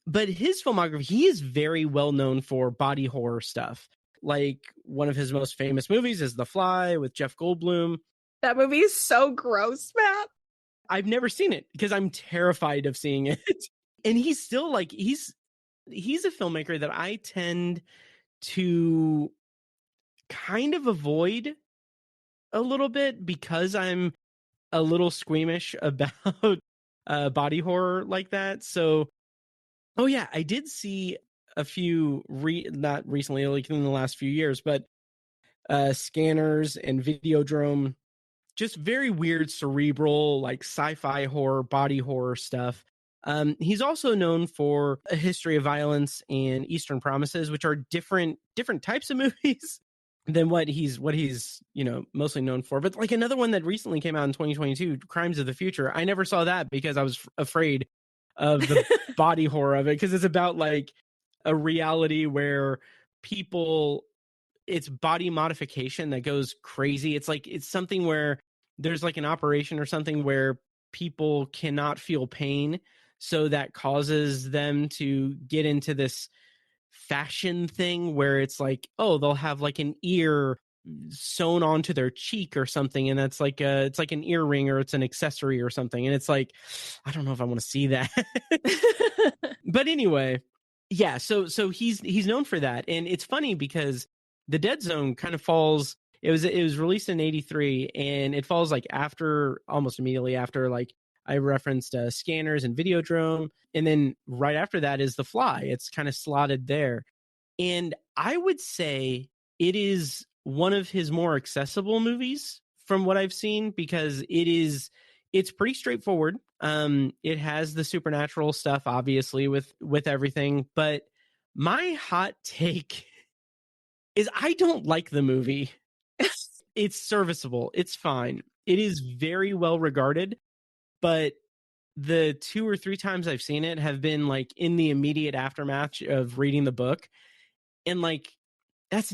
But his filmography, he is very well known for body horror stuff. Like one of his most famous movies is The Fly with Jeff Goldblum. That movie is so gross, Matt. I've never seen it because I'm terrified of seeing it. And he's still like, he's a filmmaker that I tend to kind of avoid a little bit because I'm a little squeamish about body horror like that. So, oh yeah, I did see a few, not recently, like in the last few years, but Scanners and Videodrome, just very weird, cerebral, like sci-fi horror, body horror stuff. He's also known for A History of Violence and Eastern Promises, which are different types of movies than what he's mostly known for. But like another one that recently came out in 2022, Crimes of the Future, I never saw that because I was afraid of the body horror of it, because it's about like a reality where it's body modification that goes crazy. It's something where there's like an operation or something where people cannot feel pain, so that causes them to get into this fashion thing where it's like, oh, they'll have like an ear sewn onto their cheek or something, and that's like it's like an earring or it's an accessory or something, and it's like, I don't know if I want to see that. But anyway, yeah, so he's known for that. And it's funny because The Dead Zone kind of falls, it was released in 83, and it falls like almost immediately after, like I referenced Scanners and Videodrome, and then right after that is The Fly. It's kind of slotted there. And I would say it is one of his more accessible movies from what I've seen, because it's pretty straightforward. It has the supernatural stuff, obviously, with everything. But my hot take is I don't like the movie. It's serviceable. It's fine. It is very well regarded. But the 2 or 3 times I've seen it have been like in the immediate aftermath of reading the book. And like, that's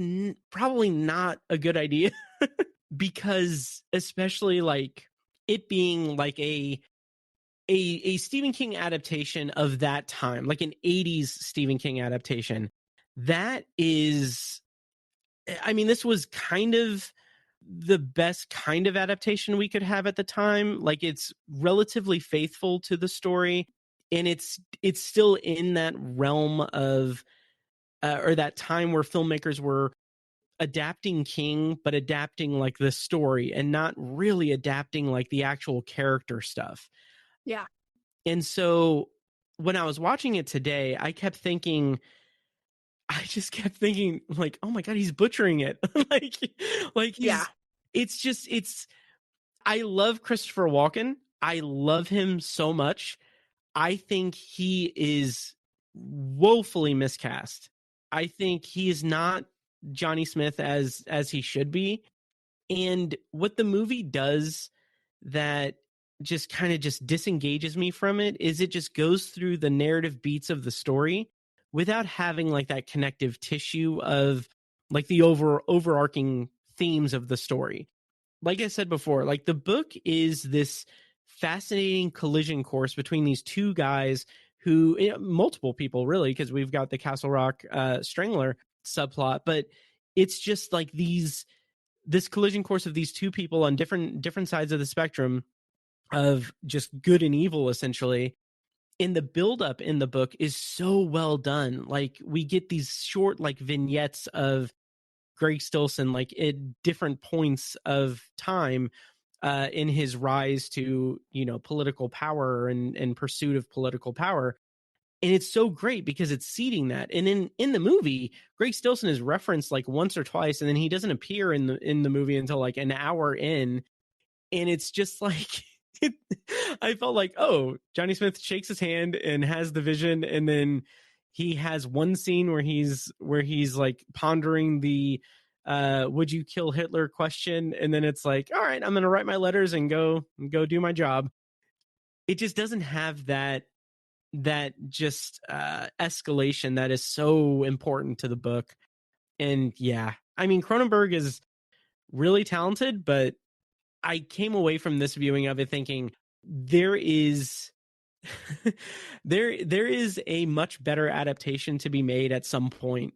probably not a good idea because especially like it being like a Stephen King adaptation of that time, like an 80s Stephen King adaptation, that is, I mean, this was kind of the best kind of adaptation we could have at the time. Like, it's relatively faithful to the story, and it's still in that realm of or that time where filmmakers were adapting King, but adapting like the story and not really adapting like the actual character stuff. Yeah. And so when I was watching it today, I just kept thinking like, oh my God, he's butchering it. like Yeah. it's I love Christopher Walken. I love him so much. I think he is woefully miscast. I think he is not Johnny Smith as he should be. And what the movie does that just kind of just disengages me from it is it just goes through the narrative beats of the story without having like that connective tissue of like the overarching themes of the story. Like I said before, like the book is this fascinating collision course between these two guys who, multiple people really, because we've got the Castle Rock Strangler subplot, but it's just like this collision course of these two people on different sides of the spectrum of just good and evil, essentially. And the buildup in the book is so well done. Like, we get these short like vignettes of Greg Stillson like at different points of time in his rise to, political power and pursuit of political power. And it's so great because it's seeding that. And in the movie, Greg Stillson is referenced like once or twice, and then he doesn't appear in the movie until like an hour in. And it's just like I felt like, oh, Johnny Smith shakes his hand and has the vision, and then he has one scene where he's like pondering the would you kill Hitler question, and then it's like, all right, I'm gonna write my letters and go do my job. It just doesn't have that just escalation that is so important to the book. And yeah, I mean, Cronenberg is really talented, but I came away from this viewing of it thinking there is there is a much better adaptation to be made at some point.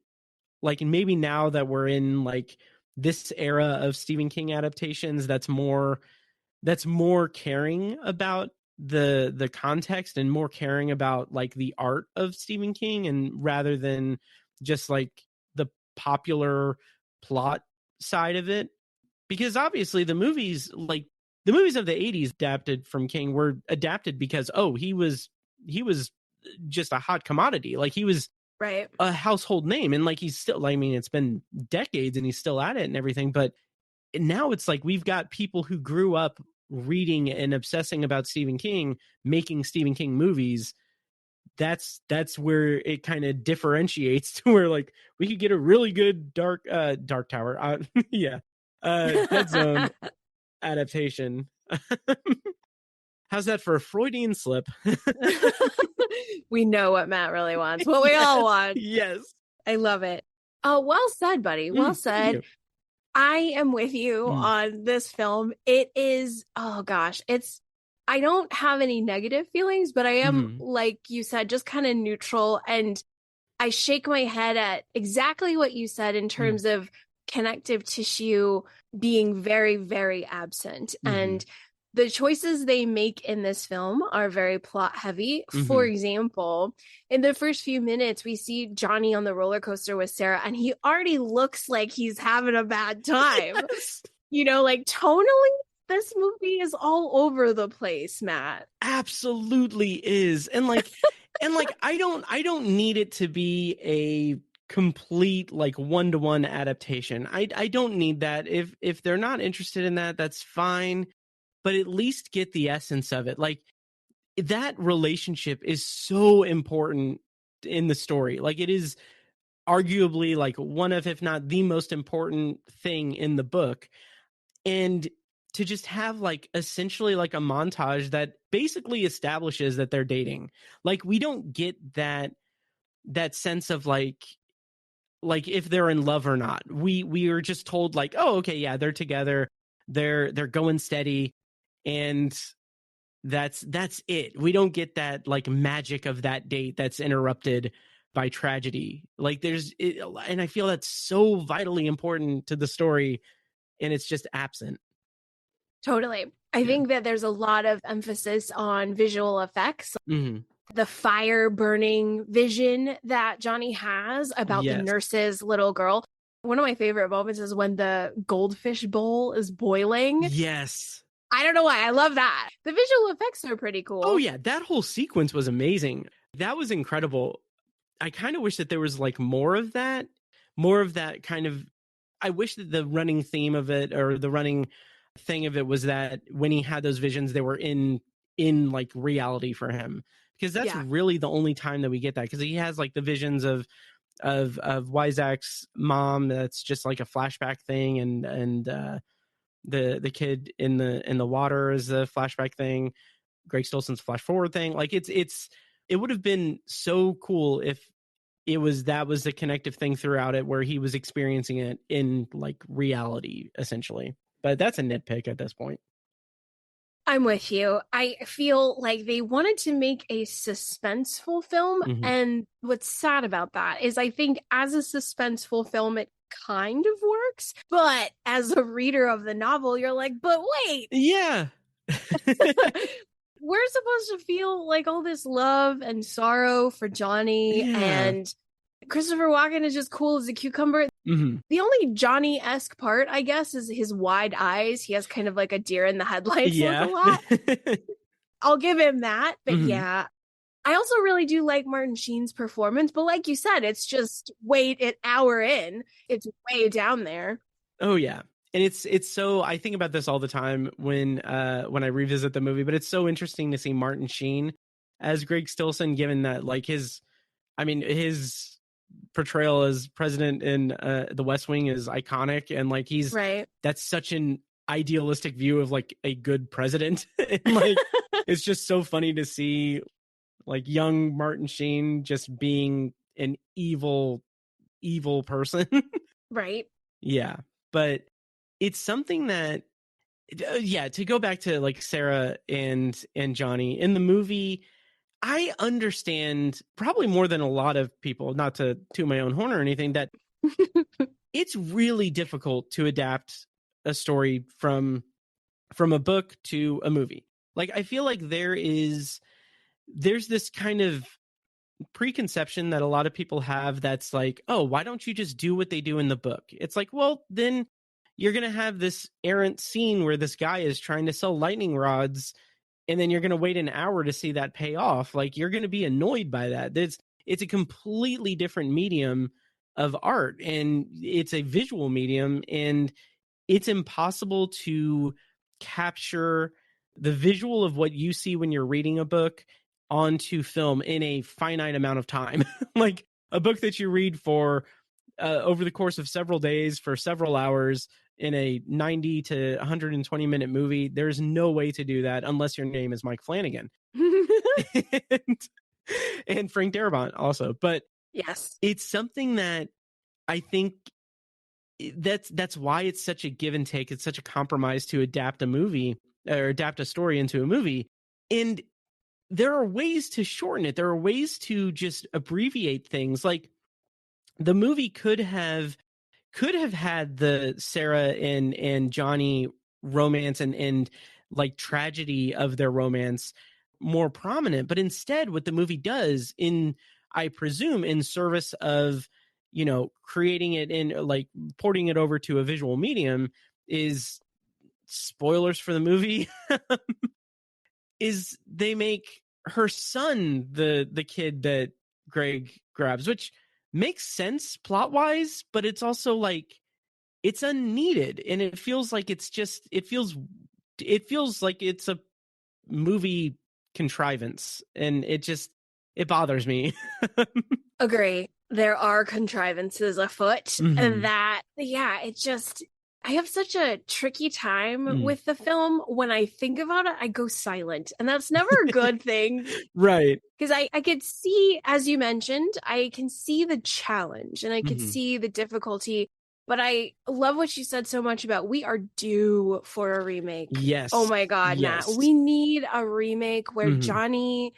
Like, maybe now that we're in like this era of Stephen King adaptations that's more caring about the context and more caring about like the art of Stephen King, and rather than just like the popular plot side of it. Because obviously the movies of the 80s adapted from King were adapted because he was just a hot commodity. Like, he was Right. a household name, and like he's still, I mean, it's been decades and he's still at it and everything, but now it's like we've got people who grew up reading and obsessing about Stephen King making Stephen King movies. That's where it kind of differentiates to where like we could get a really good Dark Tower yeah Dead Zone adaptation. How's that for a Freudian slip? We know what Matt really wants, what we all want. Yes. I love it. Oh, well said, buddy. Well said. I am with you on this film. It is, oh gosh, I don't have any negative feelings, but I am, like you said, just kind of neutral. And I shake my head at exactly what you said in terms of connective tissue being very, very absent. And the choices they make in this film are very plot heavy. For example, in the first few minutes, we see Johnny on the roller coaster with Sarah, and he already looks like he's having a bad time. Yes. Like tonally, this movie is all over the place, Matt. Absolutely is. And like, I don't need it to be a complete like one-to-one adaptation. I don't need that. If they're not interested in that, that's fine. But at least get the essence of it. Like, that relationship is so important in the story. Like, it is arguably like one of, if not the most important thing in the book. And to just have like essentially like a montage that basically establishes that they're dating. Like, we don't get that sense of like if they're in love or not. We are just told like, oh, okay, yeah, they're together. They're going steady. And that's it. We don't get that like magic of that date that's interrupted by tragedy. Like and I feel that's so vitally important to the story, and it's just absent. Totally. I think that there's a lot of emphasis on visual effects. Mm-hmm. The fire burning vision that Johnny has about the nurse's little girl. One of my favorite moments is when the goldfish bowl is boiling. Yes. I don't know why. I love that. The visual effects are pretty cool. Oh, yeah. That whole sequence was amazing. That was incredible. I kind of wish that there was like more of that kind of. I wish that the running theme of it, or the running thing of it, was that when he had those visions, they were in like reality for him, because that's really the only time that we get that, because he has like the visions of Wyzak's mom, that's just like a flashback thing, and the kid in the water is a flashback thing, Greg Stillson's flash forward thing. Like it would have been so cool if that was the connective thing throughout it, where he was experiencing it in like reality, essentially. But that's a nitpick at this point. I'm with you. I feel like they wanted to make a suspenseful film. Mm-hmm. And what's sad about that is I think as a suspenseful film, it kind of works. But as a reader of the novel, you're like, but wait. Yeah. We're supposed to feel like all this love and sorrow for Johnny, and Christopher Walken is just cool as a cucumber. Mm-hmm. The only Johnny-esque part, I guess, is his wide eyes. He has kind of like a deer in the headlights look a lot. I'll give him that. But yeah, I also really do like Martin Sheen's performance. But like you said, it's just an hour in. It's way down there. Oh, yeah. And it's so, I think about this all the time when I revisit the movie, but it's so interesting to see Martin Sheen as Greg Stillson, given that like his portrayal as president in The West Wing is iconic, and like that's such an idealistic view of like a good president. And like it's just so funny to see like young Martin Sheen just being an evil person. Right. Yeah. But it's something that, to go back to like Sarah and Johnny in the movie, I understand probably more than a lot of people, not to toot my own horn or anything, that it's really difficult to adapt a story from a book to a movie. Like, I feel like there's this kind of preconception that a lot of people have that's like, oh, why don't you just do what they do in the book? It's like, well, then you're going to have this errant scene where this guy is trying to sell lightning rods, and then you're going to wait an hour to see that pay off. Like, you're going to be annoyed by that. It's a completely different medium of art, and it's a visual medium, and it's impossible to capture the visual of what you see when you're reading a book onto film in a finite amount of time. Like a book that you read for over the course of several days for several hours in a 90 to 120 minute movie, there's no way to do that unless your name is Mike Flanagan. and Frank Darabont also. But yes, it's something that I think that's why it's such a give and take. It's such a compromise to adapt a movie or adapt a story into a movie. And there are ways to shorten it. There are ways to just abbreviate things. Like the movie could have had the Sarah and Johnny romance and like tragedy of their romance more prominent. But instead, what the movie does, I presume, in service of, creating it in like porting it over to a visual medium, is, spoilers for the movie, is they make her son the kid that Greg grabs, which makes sense plot wise, but it's also like it's unneeded, and it feels like it feels like it's a movie contrivance, and it bothers me. Agree. There are contrivances afoot that, I have such a tricky time with the film. When I think about it, I go silent, and that's never a good thing. Right. Because I could see, as you mentioned, I can see the challenge and I could see the difficulty, but I love what you said so much about we are due for a remake. Yes. Oh my God, yes. Matt. We need a remake where Johnny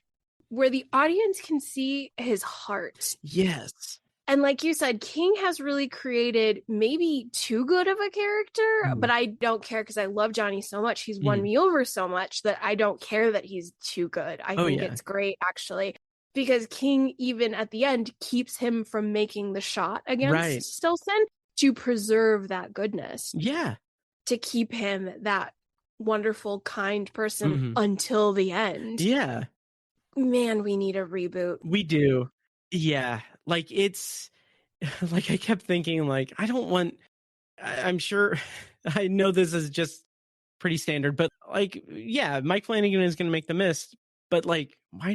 where the audience can see his heart. Yes. And like you said, King has really created maybe too good of a character, but I don't care because I love Johnny so much. He's won me over so much that I don't care that he's too good. I think it's great, actually, because King, even at the end, keeps him from making the shot against Stillson to preserve that goodness. Yeah. To keep him that wonderful, kind person until the end. Yeah. Man, we need a reboot. We do. Yeah. Like it's like I kept thinking like I'm sure I know this is just pretty standard, but like yeah, Mike Flanagan is going to make The Mist, but like why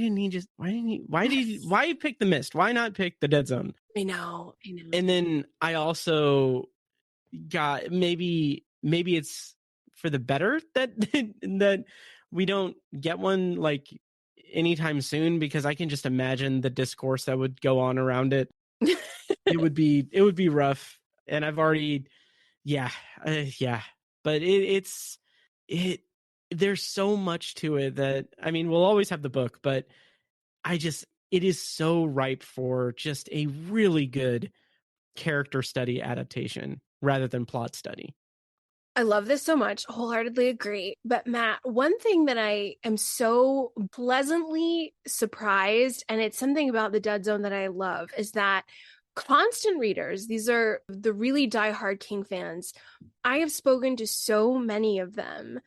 pick The Mist? Why not pick The Dead Zone? I know. And then I also got maybe it's for the better that that we don't get one like anytime soon, because I can just imagine the discourse that would go on around it. it would be rough, and I've already but it's there's so much to it that I mean we'll always have the book, but it is so ripe for just a really good character study adaptation rather than plot study. I love this so much. Wholeheartedly agree. But Matt, one thing that I am so pleasantly surprised, and it's something about the Dead Zone that I love, is that constant readers, these are the really diehard King fans. I have spoken to so many of them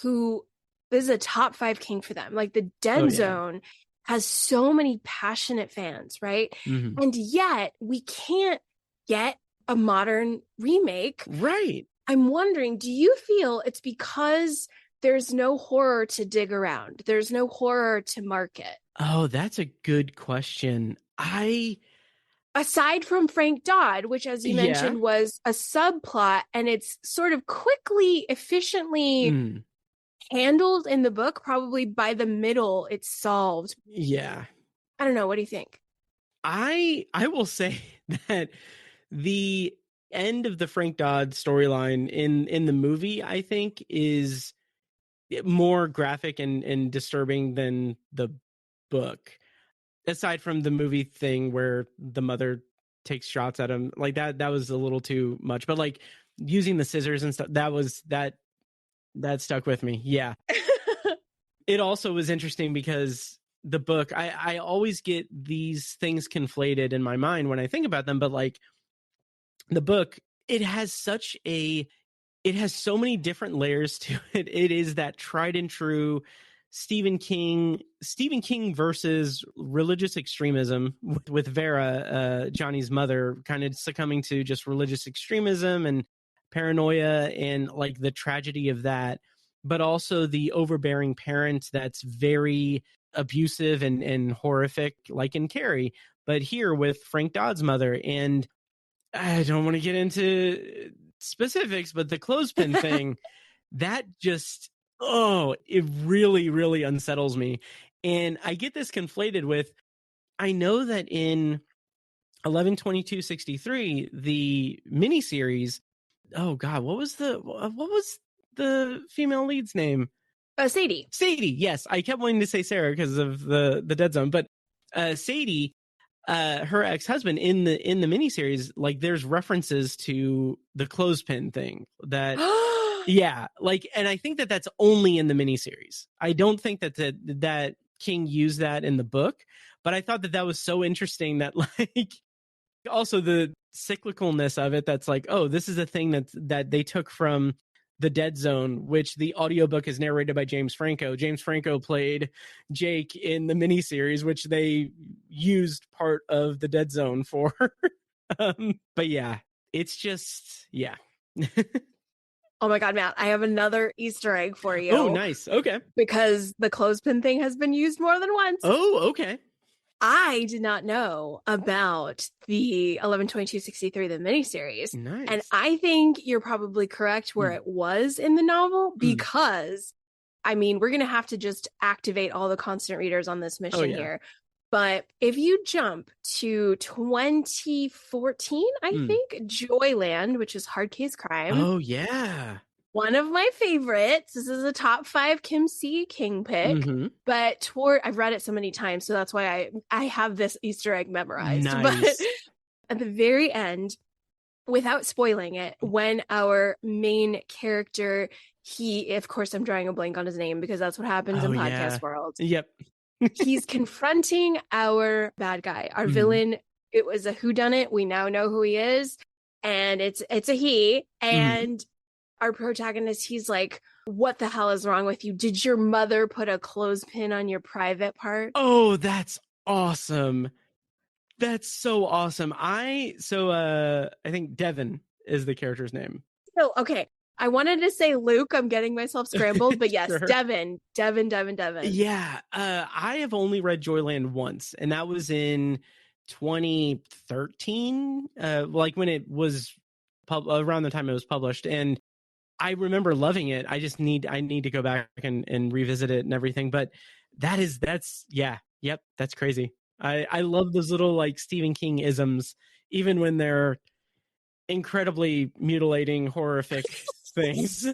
who this is a top 5 King for them. Like the Dead Zone has so many passionate fans, right? And yet we can't get a modern remake. Right. I'm wondering, do you feel it's because there's no horror to dig around? There's no horror to market? Oh, that's a good question. Aside from Frank Dodd, which, as you mentioned, was a subplot, and it's sort of quickly, efficiently handled in the book, probably by the middle, it's solved. Yeah. I don't know. What do you think? I will say that the end of the Frank Dodd storyline in the movie, I think, is more graphic and disturbing than the book. Aside from the movie thing where the mother takes shots at him, like that was a little too much. But like using the scissors and stuff, that stuck with me. Yeah. It also was interesting because the book, I always get these things conflated in my mind when I think about them, but like the book, it has so many different layers to it. It is that tried and true Stephen King versus religious extremism with Vera, Johnny's mother, kind of succumbing to just religious extremism and paranoia and like the tragedy of that, but also the overbearing parent that's very abusive and horrific, like in Carrie, but here with Frank Dodd's mother. And I don't want to get into specifics, but the clothespin thing, that just, it really, really unsettles me. And I get this conflated with, I know that in 11/22/63, the miniseries, oh God, what was the female lead's name? Sadie. Sadie, yes. I kept wanting to say Sarah because of the Dead Zone, but Sadie, her ex-husband in the miniseries, like there's references to the clothespin thing that yeah, like, and I think that that's only in the miniseries. I don't think that King used that in the book, but I thought that was so interesting that like also the cyclicalness of it, that's like, oh, this is a thing that they took from the Dead Zone, which the audiobook is narrated by James Franco. James Franco played Jake in the miniseries, which they used part of the Dead Zone for. But yeah, it's just, yeah. Oh my God, Matt, I have another Easter egg for you. Oh, nice. Okay. Because the clothespin thing has been used more than once. Oh, okay. I did not know about the 11/22/63, the miniseries. Nice. And I think you're probably correct where it was in the novel, because, I mean, we're going to have to just activate all the constant readers on this mission here. But if you jump to 2014, I think, Joyland, which is Hard Case Crime. Oh, yeah. one of my favorites. This is a top 5 Kim C. King pick. Mm-hmm. But I've read it so many times, so that's why I have this Easter egg memorized. Nice. But at the very end, without spoiling it, when our main character, of course, I'm drawing a blank on his name because that's what happens in podcast world. Yep. He's confronting our bad guy, our villain. It was a whodunit. We now know who he is, and it's a he. And our protagonist, he's like, "What the hell is wrong with you? Did your mother put a clothespin on your private part?" Oh, that's awesome. That's so awesome. I think Devin is the character's name. So, okay. I wanted to say Luke. I'm getting myself scrambled, but yes, Sure. Devin. Yeah. I have only read Joyland once, and that was in 2013, like when it was around the time it was published. And I remember loving it. I need to go back and revisit it and everything. But that's crazy. I love those little like Stephen King isms, even when they're incredibly mutilating, horrific things.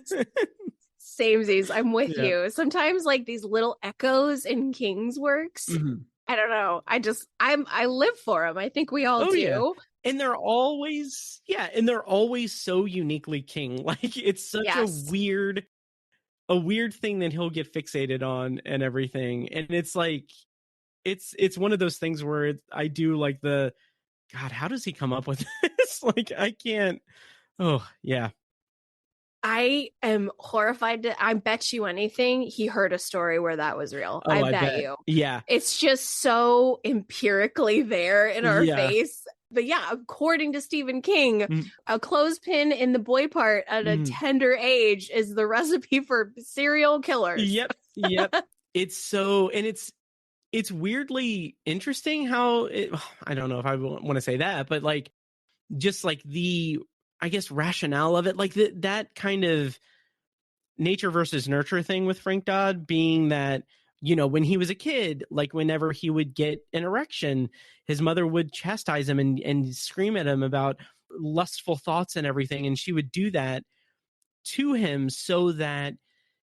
Samesies, I'm with you. Sometimes like these little echoes in King's works. I don't know. I live for them. I think we all do. Yeah. And they're always so uniquely King. Like it's such a weird thing that he'll get fixated on and everything. And it's like it's one of those things where I do like God, how does he come up with this? Like I can't. Oh yeah. I am horrified. I bet you anything he heard a story where that was real. I bet you. Yeah. It's just so empirically there in our face. But yeah, according to Stephen King, a clothespin in the boy part at a tender age is the recipe for serial killers. Yep. It's so, and it's weirdly interesting how I don't know if I want to say that, but like, just like the, I guess, rationale of it, like that kind of nature versus nurture thing with Frank Dodd being that, you know, when he was a kid, like whenever he would get an erection, his mother would chastise him and scream at him about lustful thoughts and everything. And she would do that to him so that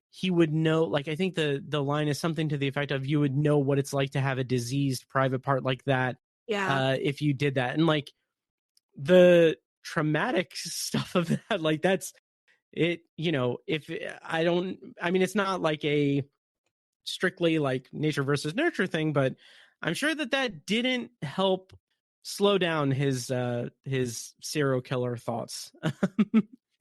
he would know, like, I think the line is something to the effect of, you would know what it's like to have a diseased private part like that. Yeah. If you did that. And like the traumatic stuff of that, like that's it, you know, it's not like a strictly like nature versus nurture thing, but I'm sure that didn't help slow down his serial killer thoughts.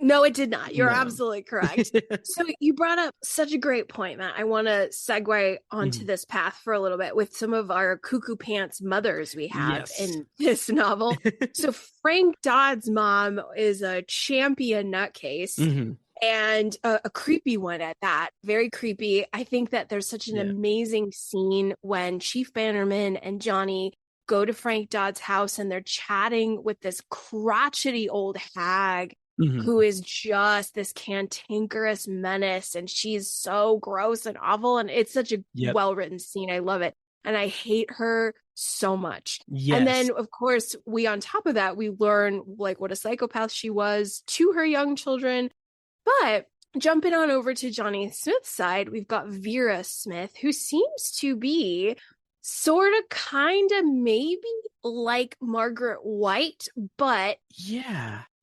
No, it did not. You're absolutely correct. So you brought up such a great point, Matt. I want to segue onto this path for a little bit with some of our cuckoo pants mothers we have in this novel. So Frank Dodd's mom is a champion nutcase. And a creepy one at that. Very creepy. I think that there's such an amazing scene when Chief Bannerman and Johnny go to Frank Dodd's house and they're chatting with this crotchety old hag who is just this cantankerous menace. And she's so gross and awful. And it's such a well-written scene. I love it. And I hate her so much. And then, of course, on top of that, we learn like what a psychopath she was to her young children. But jumping on over to Johnny Smith's side, we've got Vera Smith, who seems to be sort of kind of maybe like Margaret White, but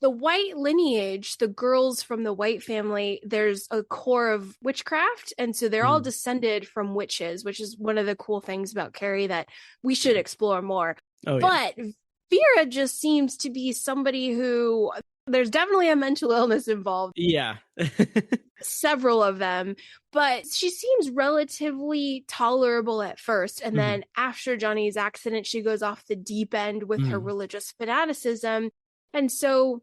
the White lineage, the girls from the White family, there's a core of witchcraft. And so they're all descended from witches, which is one of the cool things about Carrie that we should explore more. But Vera just seems to be somebody who... There's definitely a mental illness involved. Yeah. Several of them. But she seems relatively tolerable at first. And then after Johnny's accident, she goes off the deep end with her religious fanaticism. And so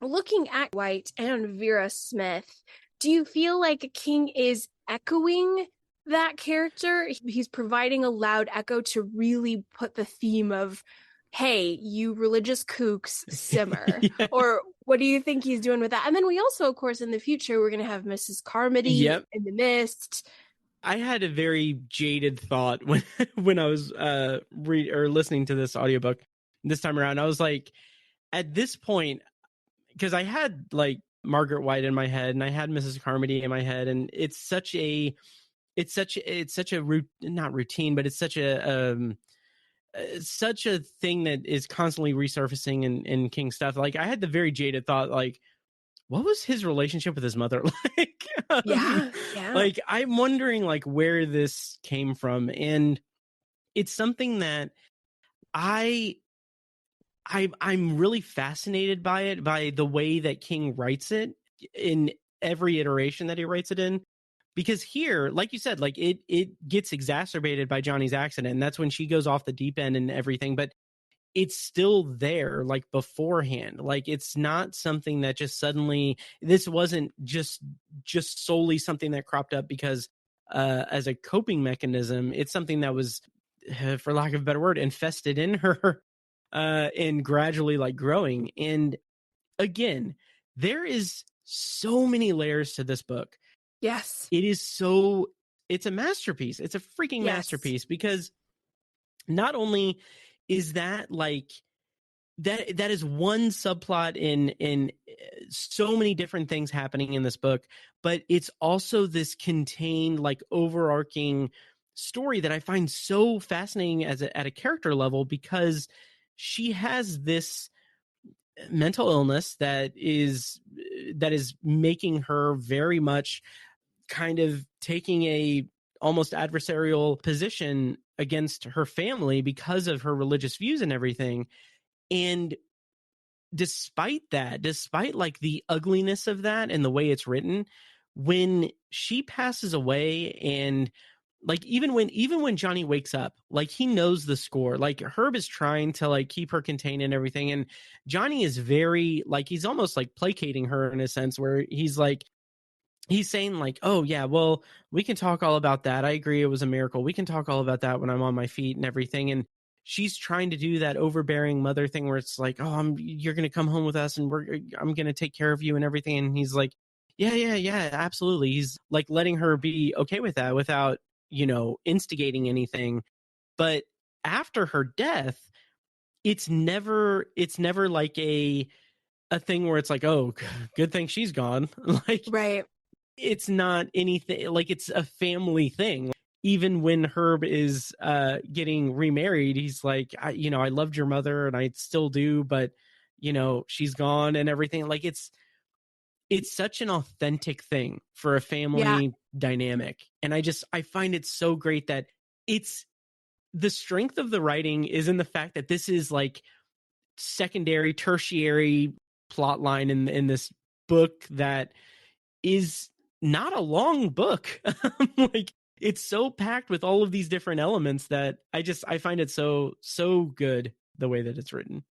looking at White and Vera Smith, do you feel like King is echoing that character? He's providing a loud echo to really put the theme of, hey, you religious kooks, simmer. Or what do you think he's doing with that? And then we also, of course, in the future, we're going to have Mrs. Carmody in the Mist. I had a very jaded thought when I was listening to this audiobook this time around. I was like, at this point, because I had like Margaret White in my head, and I had Mrs. Carmody in my head, and it's such a not routine, but it's such a thing that is constantly resurfacing in King stuff. Like, I had the very jaded thought, like, what was his relationship with his mother like? Yeah. Like, I'm wondering, like, where this came from, and it's something that I'm really fascinated by it, by the way that King writes it in every iteration that he writes it in. Because here, like you said, like it gets exacerbated by Johnny's accident, and that's when she goes off the deep end and everything, but it's still there, like, beforehand. Like, it's not something that just suddenly, this wasn't just solely something that cropped up because as a coping mechanism. It's something that was, for lack of a better word, infested in her and gradually, like, growing. And again, there is so many layers to this book. Yes. It's a masterpiece. It's a freaking masterpiece, because not only is that, like, that is one subplot in so many different things happening in this book, but it's also this contained, like, overarching story that I find so fascinating at a character level, because she has this mental illness that is making her very much kind of taking a almost adversarial position against her family because of her religious views and everything. And despite like the ugliness of that and the way it's written, when she passes away, and like, even when Johnny wakes up, like, he knows the score. Like, Herb is trying to, like, keep her contained and everything, and Johnny is very, like, he's almost like placating her in a sense, where he's like, he's saying, like, oh yeah, well, we can talk all about that. I agree, it was a miracle. We can talk all about that when I'm on my feet and everything. And she's trying to do that overbearing mother thing where it's like, oh, you're going to come home with us, and I'm going to take care of you and everything. And he's like, yeah, absolutely. He's like letting her be okay with that without, instigating anything. But after her death, it's never like a thing where it's like, oh, good thing she's gone. Like, Right. it's not anything, like, it's a family thing. Even when Herb is getting remarried, he's like, I loved your mother, and I still do, but she's gone and everything. Like, it's such an authentic thing for a family dynamic. And I find it so great that it's, the strength of the writing is in the fact that this is like secondary, tertiary plot line in this book that is not a long book. Like, it's so packed with all of these different elements that I find it so good the way that it's written.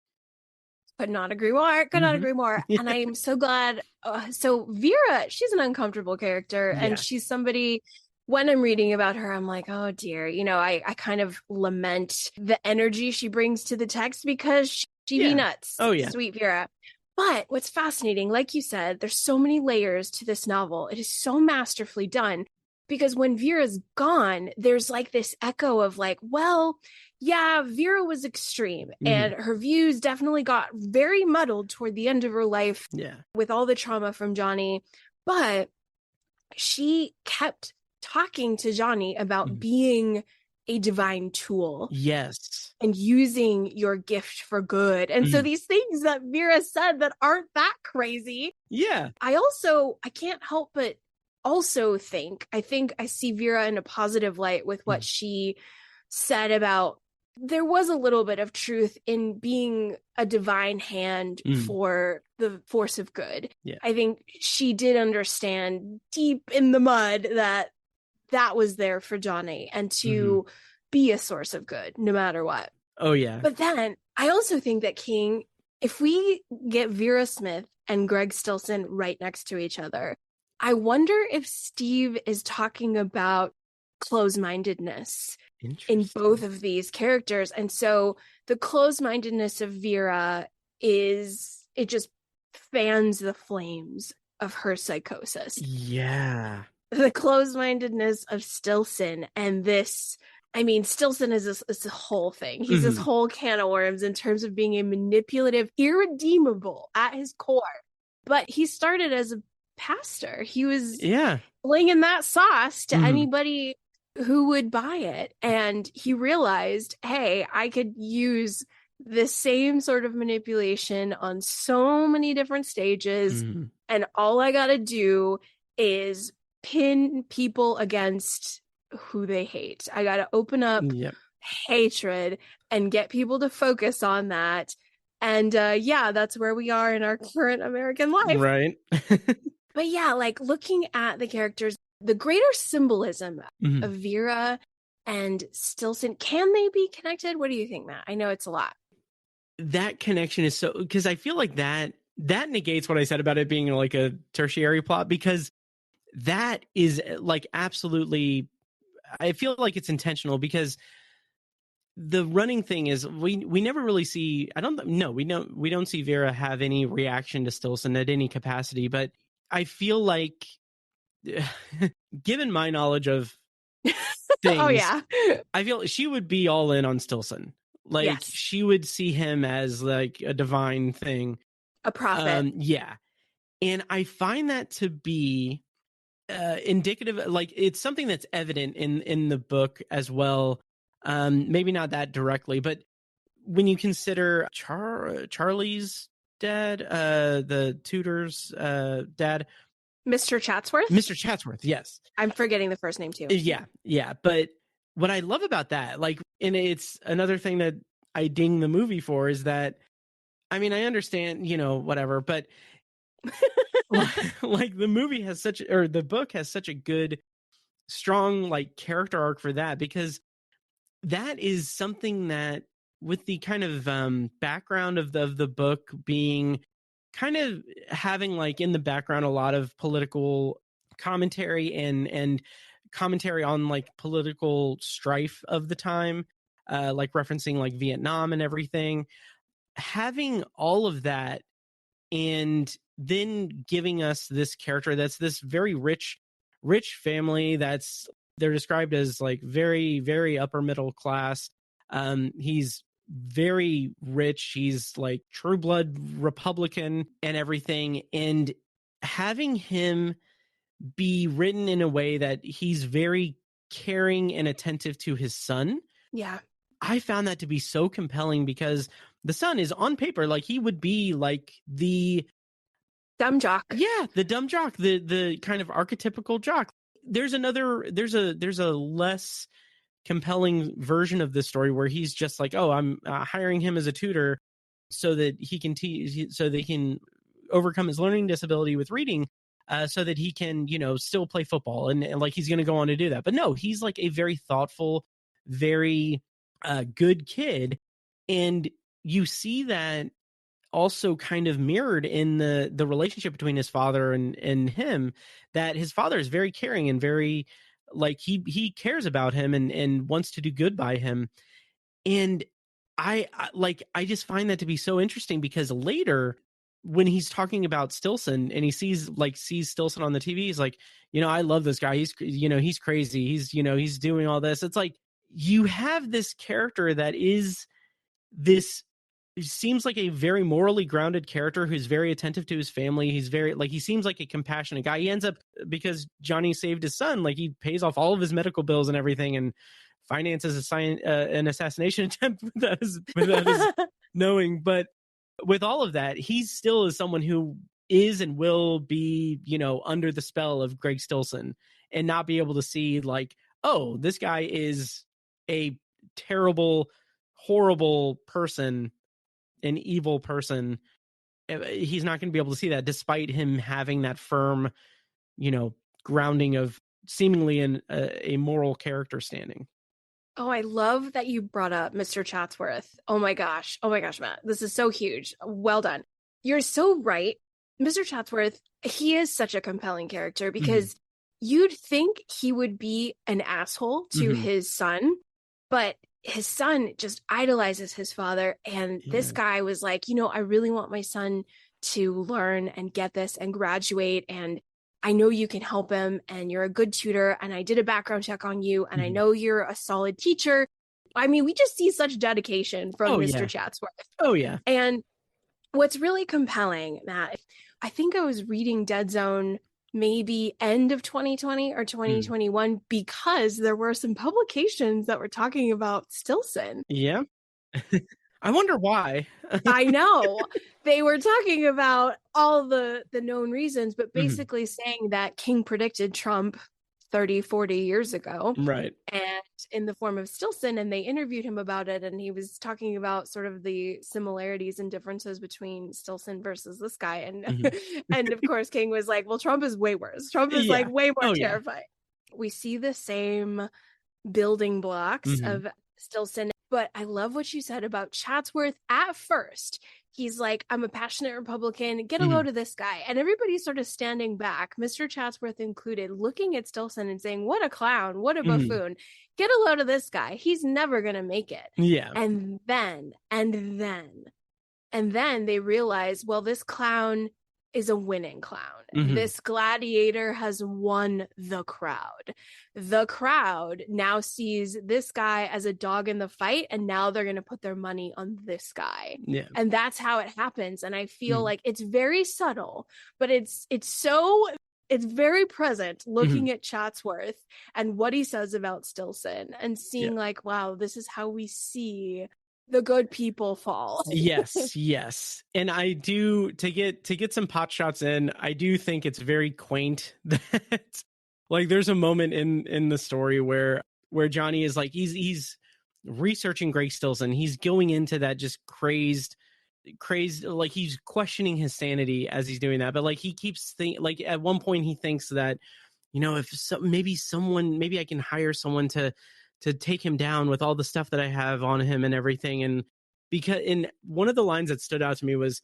Could not agree more. Yeah. And I am so glad. So Vera, she's an uncomfortable character, Yeah. and she's somebody, when I'm reading about her, I'm like, oh dear, I kind of lament the energy she brings to the text, because she be nuts. Oh yeah. Sweet Vera. But what's fascinating, like you said, there's so many layers to this novel. It is so masterfully done, because when Vera's gone, there's like this echo of like, well, yeah, Vera was extreme, and her views definitely got very muddled toward the end of her life with all the trauma from Johnny. But she kept talking to Johnny about being a divine tool. Yes. And using your gift for good. And so these things that Vera said that aren't that crazy. Yeah. I can't help but also think I see Vera in a positive light with what she said about, there was a little bit of truth in being a divine hand for the force of good. Yeah. I think she did understand deep in the mud that was there for Johnny, and to be a source of good no matter what. Oh yeah. But then I also think that King, if we get Vera Smith and Greg Stillson right next to each other, I wonder if Steve is talking about closed-mindedness in both of these characters. And so the closed-mindedness of Vera it just fans the flames of her psychosis. Yeah. The closed-mindedness of Stillson, and this, I mean, Stillson is a whole thing. He's this whole can of worms in terms of being a manipulative, irredeemable at his core, But he started as a pastor. He was Yeah. slinging that sauce to Mhm. anybody who would buy it. And he realized, hey, I could use the same sort of manipulation on so many different stages. Mhm. And all I got to do is pin people against who they hate. I got to open up Yep. hatred and get people to focus on that. And yeah, that's where we are in our current American life. Right. But yeah, like looking at the characters, the greater symbolism Mhm. of Vera and Stillson, can they be connected? What do you think, Matt? I know it's a lot. That connection is so, because I feel like that negates what I said about it being like a tertiary plot, because that is like absolutely, I feel like it's intentional, because the running thing is we never really see, we don't see Vera have any reaction to Stillson at any capacity, but I feel like given my knowledge of things, Oh, yeah. I feel she would be all in on Stillson. Like, Yes. she would see him as like a divine thing. A prophet. Yeah. And I find that to be indicative, like it's something that's evident in the book as well. Maybe not that directly, but when you consider Charlie's dad, the tutor's dad, Mr. Chatsworth? Mr. Chatsworth, yes. I'm forgetting the first name too. Yeah. But what I love about that, like, and it's another thing that I ding the movie for, is that, I mean, I understand, whatever, but like the movie has such, or the book has such a good, strong, like, character arc for that, because that is something that, with the kind of background of the book being kind of having, like, in the background a lot of political commentary and commentary on like political strife of the time, like referencing like Vietnam and everything, having all of that, and then giving us this character that's this very rich family, that's, they're described as like very, very upper middle class. He's very rich, he's like true blood Republican and everything, and having him be written in a way that he's very caring and attentive to his son. Yeah. I found that to be so compelling, because the son is, on paper, like he would be like the Dumb jock. yeah, the dumb jock, the kind of archetypical jock. There's a less compelling version of this story where he's just like, oh, I'm hiring him as a tutor so that he can teach, so that he can overcome his learning disability with reading, so that he can, still play football, and like he's going to go on to do that. But no, he's like a very thoughtful, very good kid, and you see that also kind of mirrored in the relationship between his father and him, that his father is very caring and very, like, he cares about him and wants to do good by him. And I just find that to be so interesting, because later, when he's talking about Stillson and he sees Stillson on the TV, he's like, I love this guy, he's crazy, he's doing all this. It's like, you have this character that is this, seems like a very morally grounded character who's very attentive to his family. He's very, like, he seems like a compassionate guy. He ends up, because Johnny saved his son, like he pays off all of his medical bills and everything, and finances an assassination attempt without his knowing. But with all of that, he still is someone who is and will be, under the spell of Greg Stillson, and not be able to see, like, oh, this guy is a terrible, horrible person, an evil person. He's not going to be able to see that, despite him having that firm, grounding of seemingly a moral character standing. Oh, I love that you brought up Mr. Chatsworth. Oh my gosh. Oh my gosh, Matt. This is so huge. Well done. You're so right. Mr. Chatsworth, he is such a compelling character, because you'd think he would be an asshole to his son, but his son just idolizes his father. And this guy was like, I really want my son to learn and get this and graduate. And I know you can help him, and you're a good tutor. And I did a background check on you, and I know you're a solid teacher. I mean, we just see such dedication from Mr. Chatsworth. Oh, yeah. And What's really compelling, Matt, I think I was reading Dead Zone maybe end of 2020 or 2021 because there were some publications that were talking about Stillson. Yeah. I wonder why. I know. They were talking about all the known reasons, but basically saying that King predicted Trump 30, 40 years ago. Right. And in the form of Stillson, and they interviewed him about it, and he was talking about sort of the similarities and differences between Stillson versus this guy. And and of course, King was like, well, Trump is way worse. Trump is like way more terrifying. We see the same building blocks of Stillson. But I love what you said about Chatsworth. At first, he's like, I'm a passionate Republican, get a load of this guy. And everybody's sort of standing back, Mr. Chatsworth included, looking at Stillson and saying, what a clown, what a buffoon. Get a load of this guy. He's never going to make it. Yeah. And then they realize, well, this clown is a winning clown. This gladiator has won the crowd. The crowd now sees this guy as a dog in the fight, and now they're going to put their money on this guy. Yeah. And that's how it happens. And I feel like it's very subtle, but it's very present looking at Chatsworth and what he says about Stillson and seeing like, wow, this is how we see the good people fall. yes. And I do, to get some pot shots in, I do think it's very quaint that like there's a moment in the story where Johnny is like, he's researching Greg Stillson. He's going into that just crazed, like he's questioning his sanity as he's doing that. But like he keeps like at one point he thinks that, you know, if maybe I can hire someone to take him down with all the stuff that I have on him and everything. And one of the lines that stood out to me was,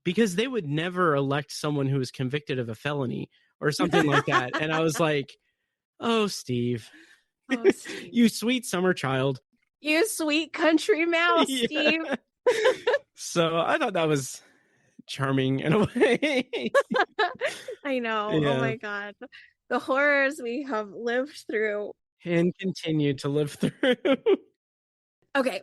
because they would never elect someone who was convicted of a felony or something like that. And I was like, oh, Steve, you sweet summer child. You sweet country mouse, Steve. So I thought that was charming in a way. I know. Yeah. Oh my God. The horrors we have lived through. And continue to live through. Okay.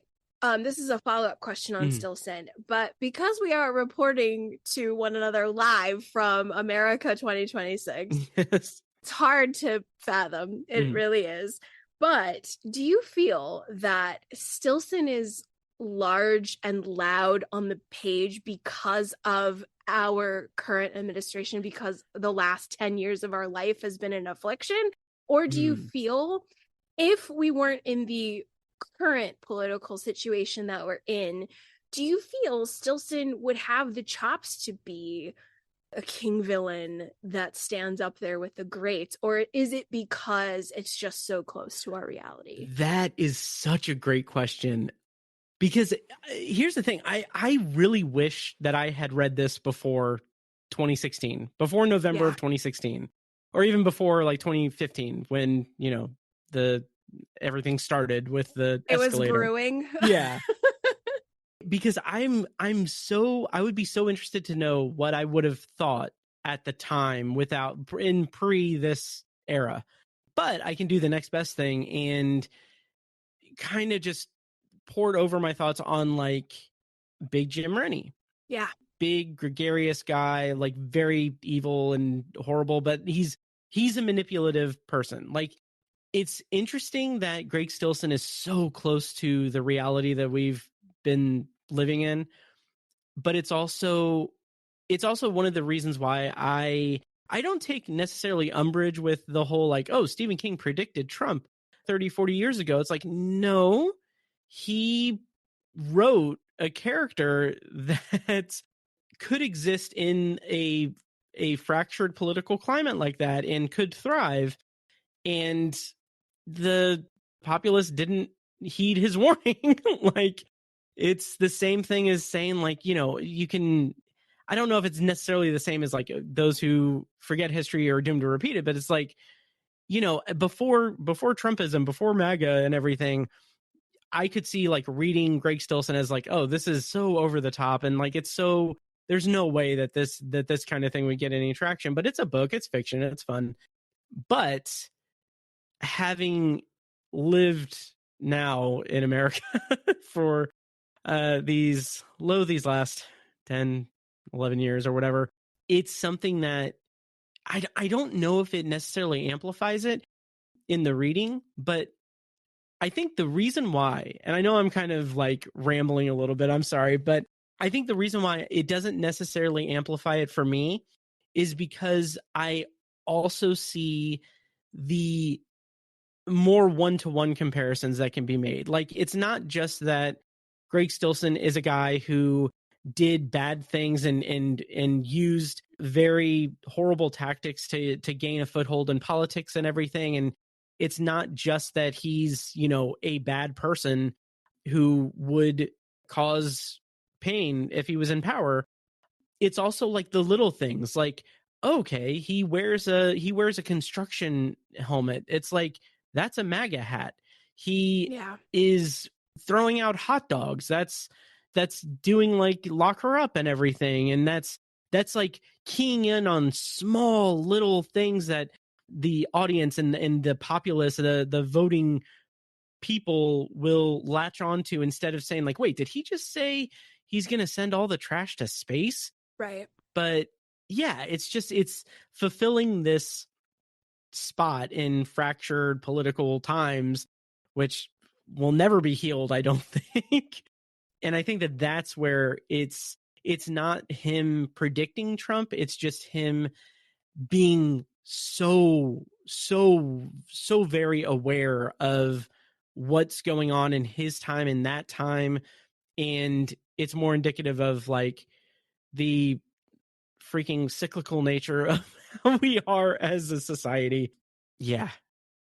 This is a follow-up question on Stillson, but because we are reporting to one another live from America 2026, it's hard to fathom. It really is. But do you feel that Stillson is large and loud on the page because of our current administration, because the last 10 years of our life has been an affliction? Or do you feel if we weren't in the current political situation that we're in, do you feel Stillson would have the chops to be a king villain that stands up there with the greats? Or is it because it's just so close to our reality? That is such a great question. Because here's the thing, I really wish that I had read this before 2016, before November of 2016. Or even before like 2015, when, you know, everything started with the escalator. It was brewing. Yeah. Because I would be so interested to know what I would have thought at the time in pre this era. But I can do the next best thing and kind of just poured over my thoughts on like Big Jim Rennie. Yeah. Big gregarious guy, like very evil and horrible, but he's a manipulative person. Like, it's interesting that Greg Stillson is so close to the reality that we've been living in, but it's also one of the reasons why I don't take necessarily umbrage with the whole like, oh, Stephen King predicted Trump 30, 40 years ago. It's like, no, he wrote a character that could exist in a fractured political climate like that and could thrive. And the populace didn't heed his warning. Like, it's the same thing as saying like, you know, I don't know if it's necessarily the same as like those who forget history are doomed to repeat it, but it's like, you know, before Trumpism, before MAGA and everything, I could see like reading Greg Stillson as like, oh, this is so over the top. And like, there's no way that this kind of thing would get any traction, but it's a book, it's fiction, it's fun. But having lived now in America for these last 10, 11 years or whatever, it's something that I don't know if it necessarily amplifies it in the reading, but I think the reason why, and I know I'm kind of like rambling a little bit, I'm sorry, but I think the reason why it doesn't necessarily amplify it for me is because I also see the more one-to-one comparisons that can be made. Like, it's not just that Greg Stillson is a guy who did bad things and used very horrible tactics to gain a foothold in politics and everything. And it's not just that he's, a bad person who would cause pain if he was in power. It's also like the little things, like, okay, he wears a construction helmet. It's like, that's a MAGA hat. He is throwing out hot dogs. That's doing like lock her up and everything. And that's like keying in on small little things that the audience and the populace, the voting people will latch onto, instead of saying like, wait, did he just say he's going to send all the trash to space? Right. But yeah, it's fulfilling this spot in fractured political times, which will never be healed, I don't think. And I think that that's where it's not him predicting Trump. It's just him being so very aware of what's going on in his time, in that time. And it's more indicative of like the freaking cyclical nature of how we are as a society. Yeah.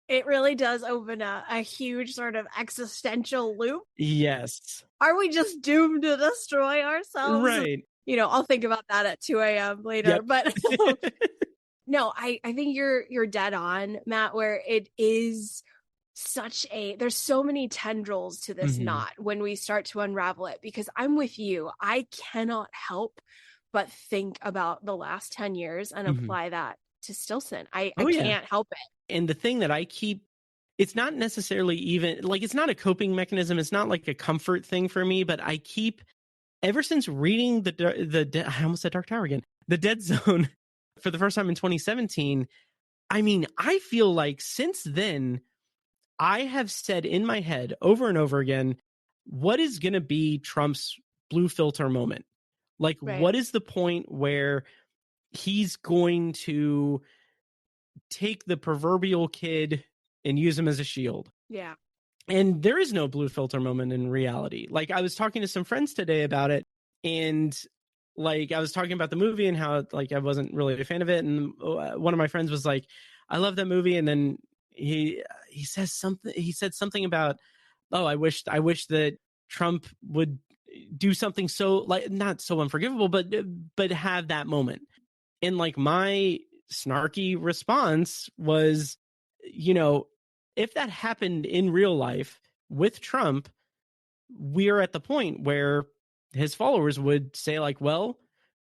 It really does open a huge sort of existential loop. Yes. Are we just doomed to destroy ourselves? Right. I'll think about that at 2 a.m. later. Yep. But no, I think you're dead on, Matt, where it is there's so many tendrils to this knot when we start to unravel it, because I'm with you. I cannot help but think about the last 10 years and apply that to Stillson. I can't help it. And the thing that I keep, it's not necessarily even like, it's not a coping mechanism. It's not like a comfort thing for me, but I keep, ever since reading I almost said Dark Tower again, the Dead Zone for the first time in 2017. I mean, I feel like since then, I have said in my head over and over again, what is going to be Trump's blue filter moment? Like, what is the point where he's going to take the proverbial kid and use him as a shield? Yeah. And there is no blue filter moment in reality. Like, I was talking to some friends today about it, and like, I was talking about the movie and how like I wasn't really a fan of it. And one of my friends was like, I love that movie. And then he said something about, oh, I wish that Trump would do something so, like, not so unforgivable, but have that moment. And like, my snarky response was, if that happened in real life with Trump, we're at the point where his followers would say like, well,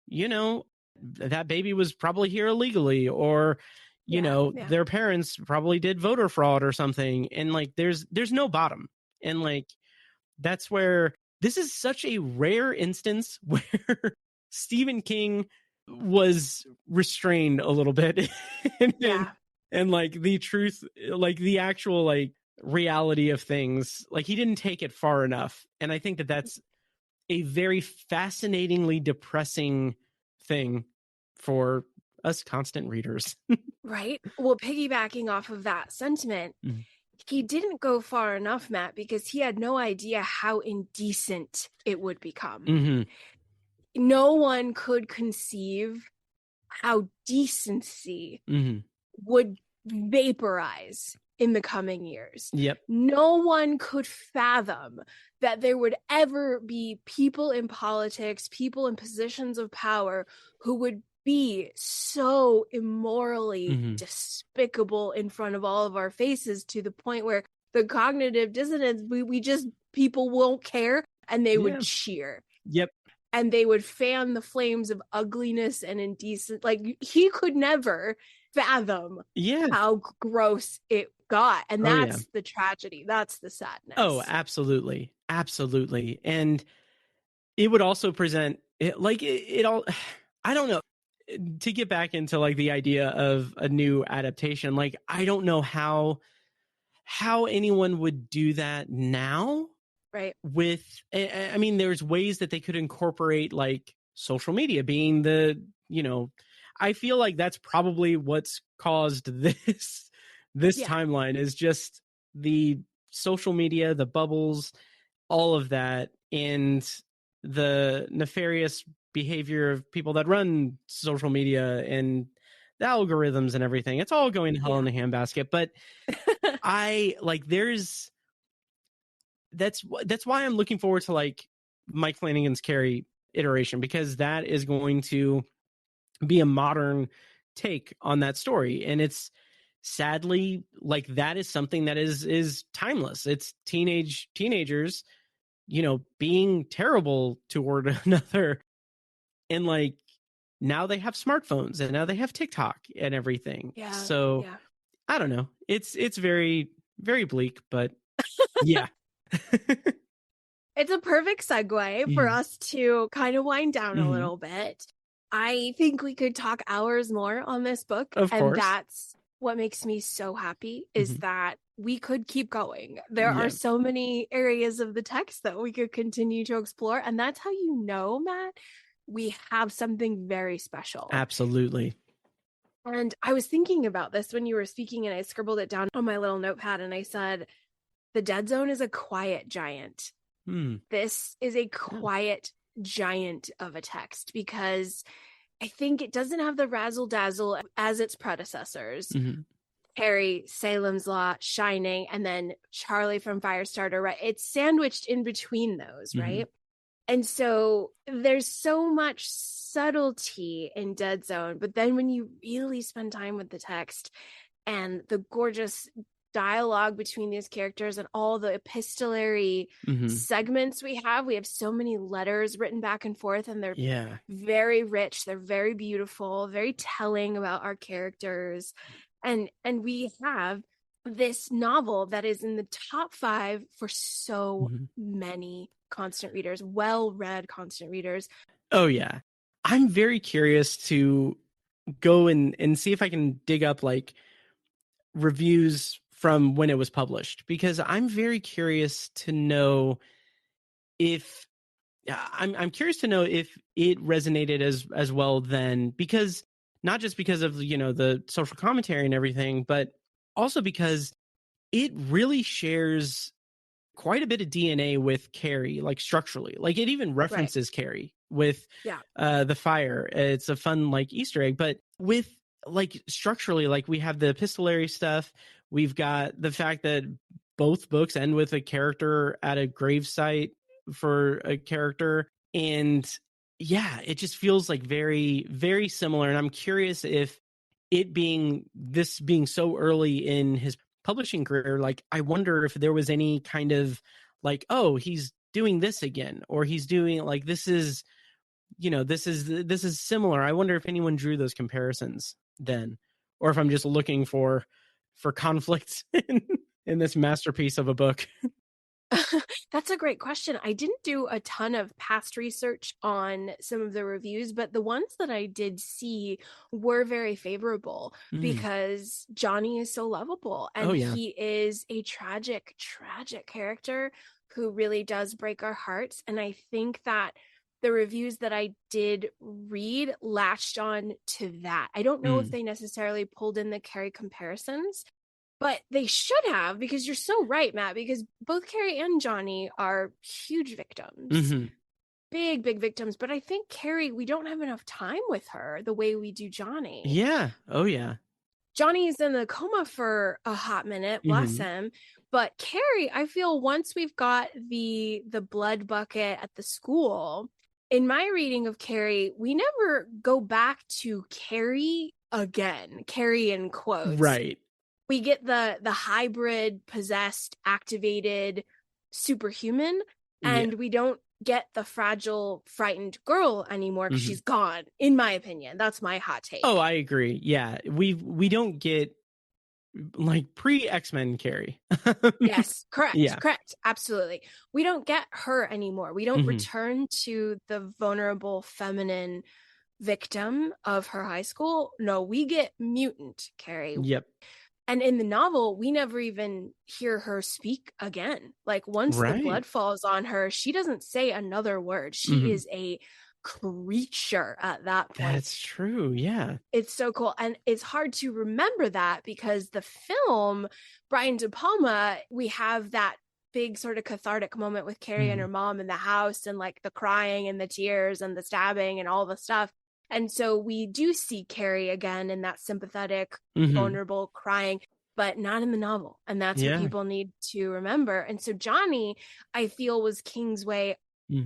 that baby was probably here illegally, or their parents probably did voter fraud or something. And like, there's no bottom. And like, that's where this is such a rare instance where Stephen King was restrained a little bit. and like the truth, like the actual like reality of things, like he didn't take it far enough. And I think that that's a very fascinatingly depressing thing for us constant readers. Right. Well, piggybacking off of that sentiment, he didn't go far enough, Matt, because he had no idea how indecent it would become. No one could conceive how decency would vaporize in the coming years. Yep. No one could fathom that there would ever be people in politics, people in positions of power who would be so immorally despicable in front of all of our faces, to the point where the cognitive dissonance, people won't care, and they would cheer. Yep. And they would fan the flames of ugliness and indecent. Like, he could never fathom how gross it got. And that's the tragedy. That's the sadness. Oh, absolutely. Absolutely. And it would also present it all, I don't know. To get back into like the idea of a new adaptation, like I don't know how anyone would do that now. Right. With, I mean, there's ways that they could incorporate like social media being the, I feel like that's probably what's caused this Yeah. timeline, is just the social media, the bubbles, all of that, and the nefarious behavior of people that run social media and the algorithms and everything. It's all going to hell in Yeah. the handbasket. But I like, that's why I'm looking forward to like Mike Flanagan's Carrie iteration, because that is going to be a modern take on that story. And it's sadly like that is something that is timeless. It's teenagers, being terrible toward another. And like now they have smartphones and now they have TikTok and everything. Yeah. So Yeah. I don't know. It's very, very bleak, but yeah. It's a perfect segue for us to kind of wind down a Mhm. little bit. I think we could talk hours more on this book. Of And course. that's what makes me so happy, is Mhm. that we could keep going. There are Yeah. so many areas of the text that we could continue to explore. And that's how you know, Matt, we have something very special. Absolutely. And I was thinking about this when you were speaking, and I scribbled it down on my little notepad, and I said, the Dead Zone is a quiet giant. This is a quiet giant of a text, because I think it doesn't have the razzle dazzle as its predecessors. Mm-hmm. Harry, Salem's Lot, Shining, and then Charlie from Firestarter, right? It's sandwiched in between those, right? And so there's so much subtlety in Dead Zone, but then when you really spend time with the text and the gorgeous dialogue between these characters and all the epistolary segments we have so many letters written back and forth, and they're very rich, they're very beautiful, very telling about our characters, and we have this novel that is in the top 5 for so many constant readers, well-read constant readers. Oh yeah, I'm very curious to go and see if I can dig up like reviews from when it was published, because I'm very curious to know if I'm curious to know if it resonated as well then, because not just because of the social commentary and everything, but also because it really shares quite a bit of DNA with Carrie, like structurally. Like it even references Carrie with the fire. It's a fun like Easter egg, but with like structurally, like we have the epistolary stuff. We've got the fact that both books end with a character at a gravesite for a character. And yeah, it just feels like very, very similar. And I'm curious if it being so early in his publishing career, like I wonder if there was any kind of like, oh, he's doing this again, or he's doing like this is similar. I wonder if anyone drew those comparisons then, or if I'm just looking for conflicts in this masterpiece of a book. That's a great question. I didn't do a ton of past research on some of the reviews, but the ones that I did see were very favorable because Johnny is so lovable, and he is a tragic, tragic character who really does break our hearts. And I think that the reviews that I did read latched on to that. I don't know if they necessarily pulled in the Carrie comparisons, but they should have, because you're so right, Matt, because both Carrie and Johnny are huge victims. Big, big victims. But I think Carrie, we don't have enough time with her the way we do Johnny. Yeah. Oh, yeah. Johnny's in the coma for a hot minute, bless him. But Carrie, I feel once we've got the blood bucket at the school, in my reading of Carrie, we never go back to Carrie again. Carrie in quotes. Right. We get the hybrid, possessed, activated superhuman, and we don't get the fragile, frightened girl anymore because she's gone, in my opinion. That's my hot take. Oh, I agree. Yeah. We don't get like pre-X-Men Carrie. Yes, Yeah. correct. Absolutely. We don't get her anymore. We don't return to the vulnerable feminine victim of her high school. No, we get mutant Carrie. Yep. And in the novel, we never even hear her speak again. Like once the blood falls on her, she doesn't say another word. She is a creature at that point. That's true. Yeah. It's so cool. And it's hard to remember that because the film, Brian De Palma, we have that big sort of cathartic moment with Carrie and her mom in the house, and like the crying and the tears and the stabbing and all the stuff. And so we do see Carrie again in that sympathetic, vulnerable crying, but not in the novel. And that's what people need to remember. And so Johnny, I feel, was Kingsway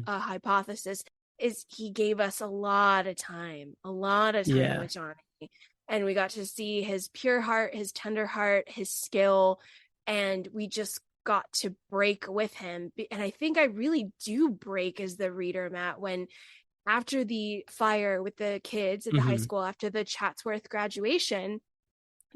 hypothesis, is he gave us a lot of time with Johnny. And we got to see his pure heart, his tender heart, his skill, and we just got to break with him. And I think I really do break as the reader, Matt, when after the fire with the kids at the high school, after the Chatsworth graduation,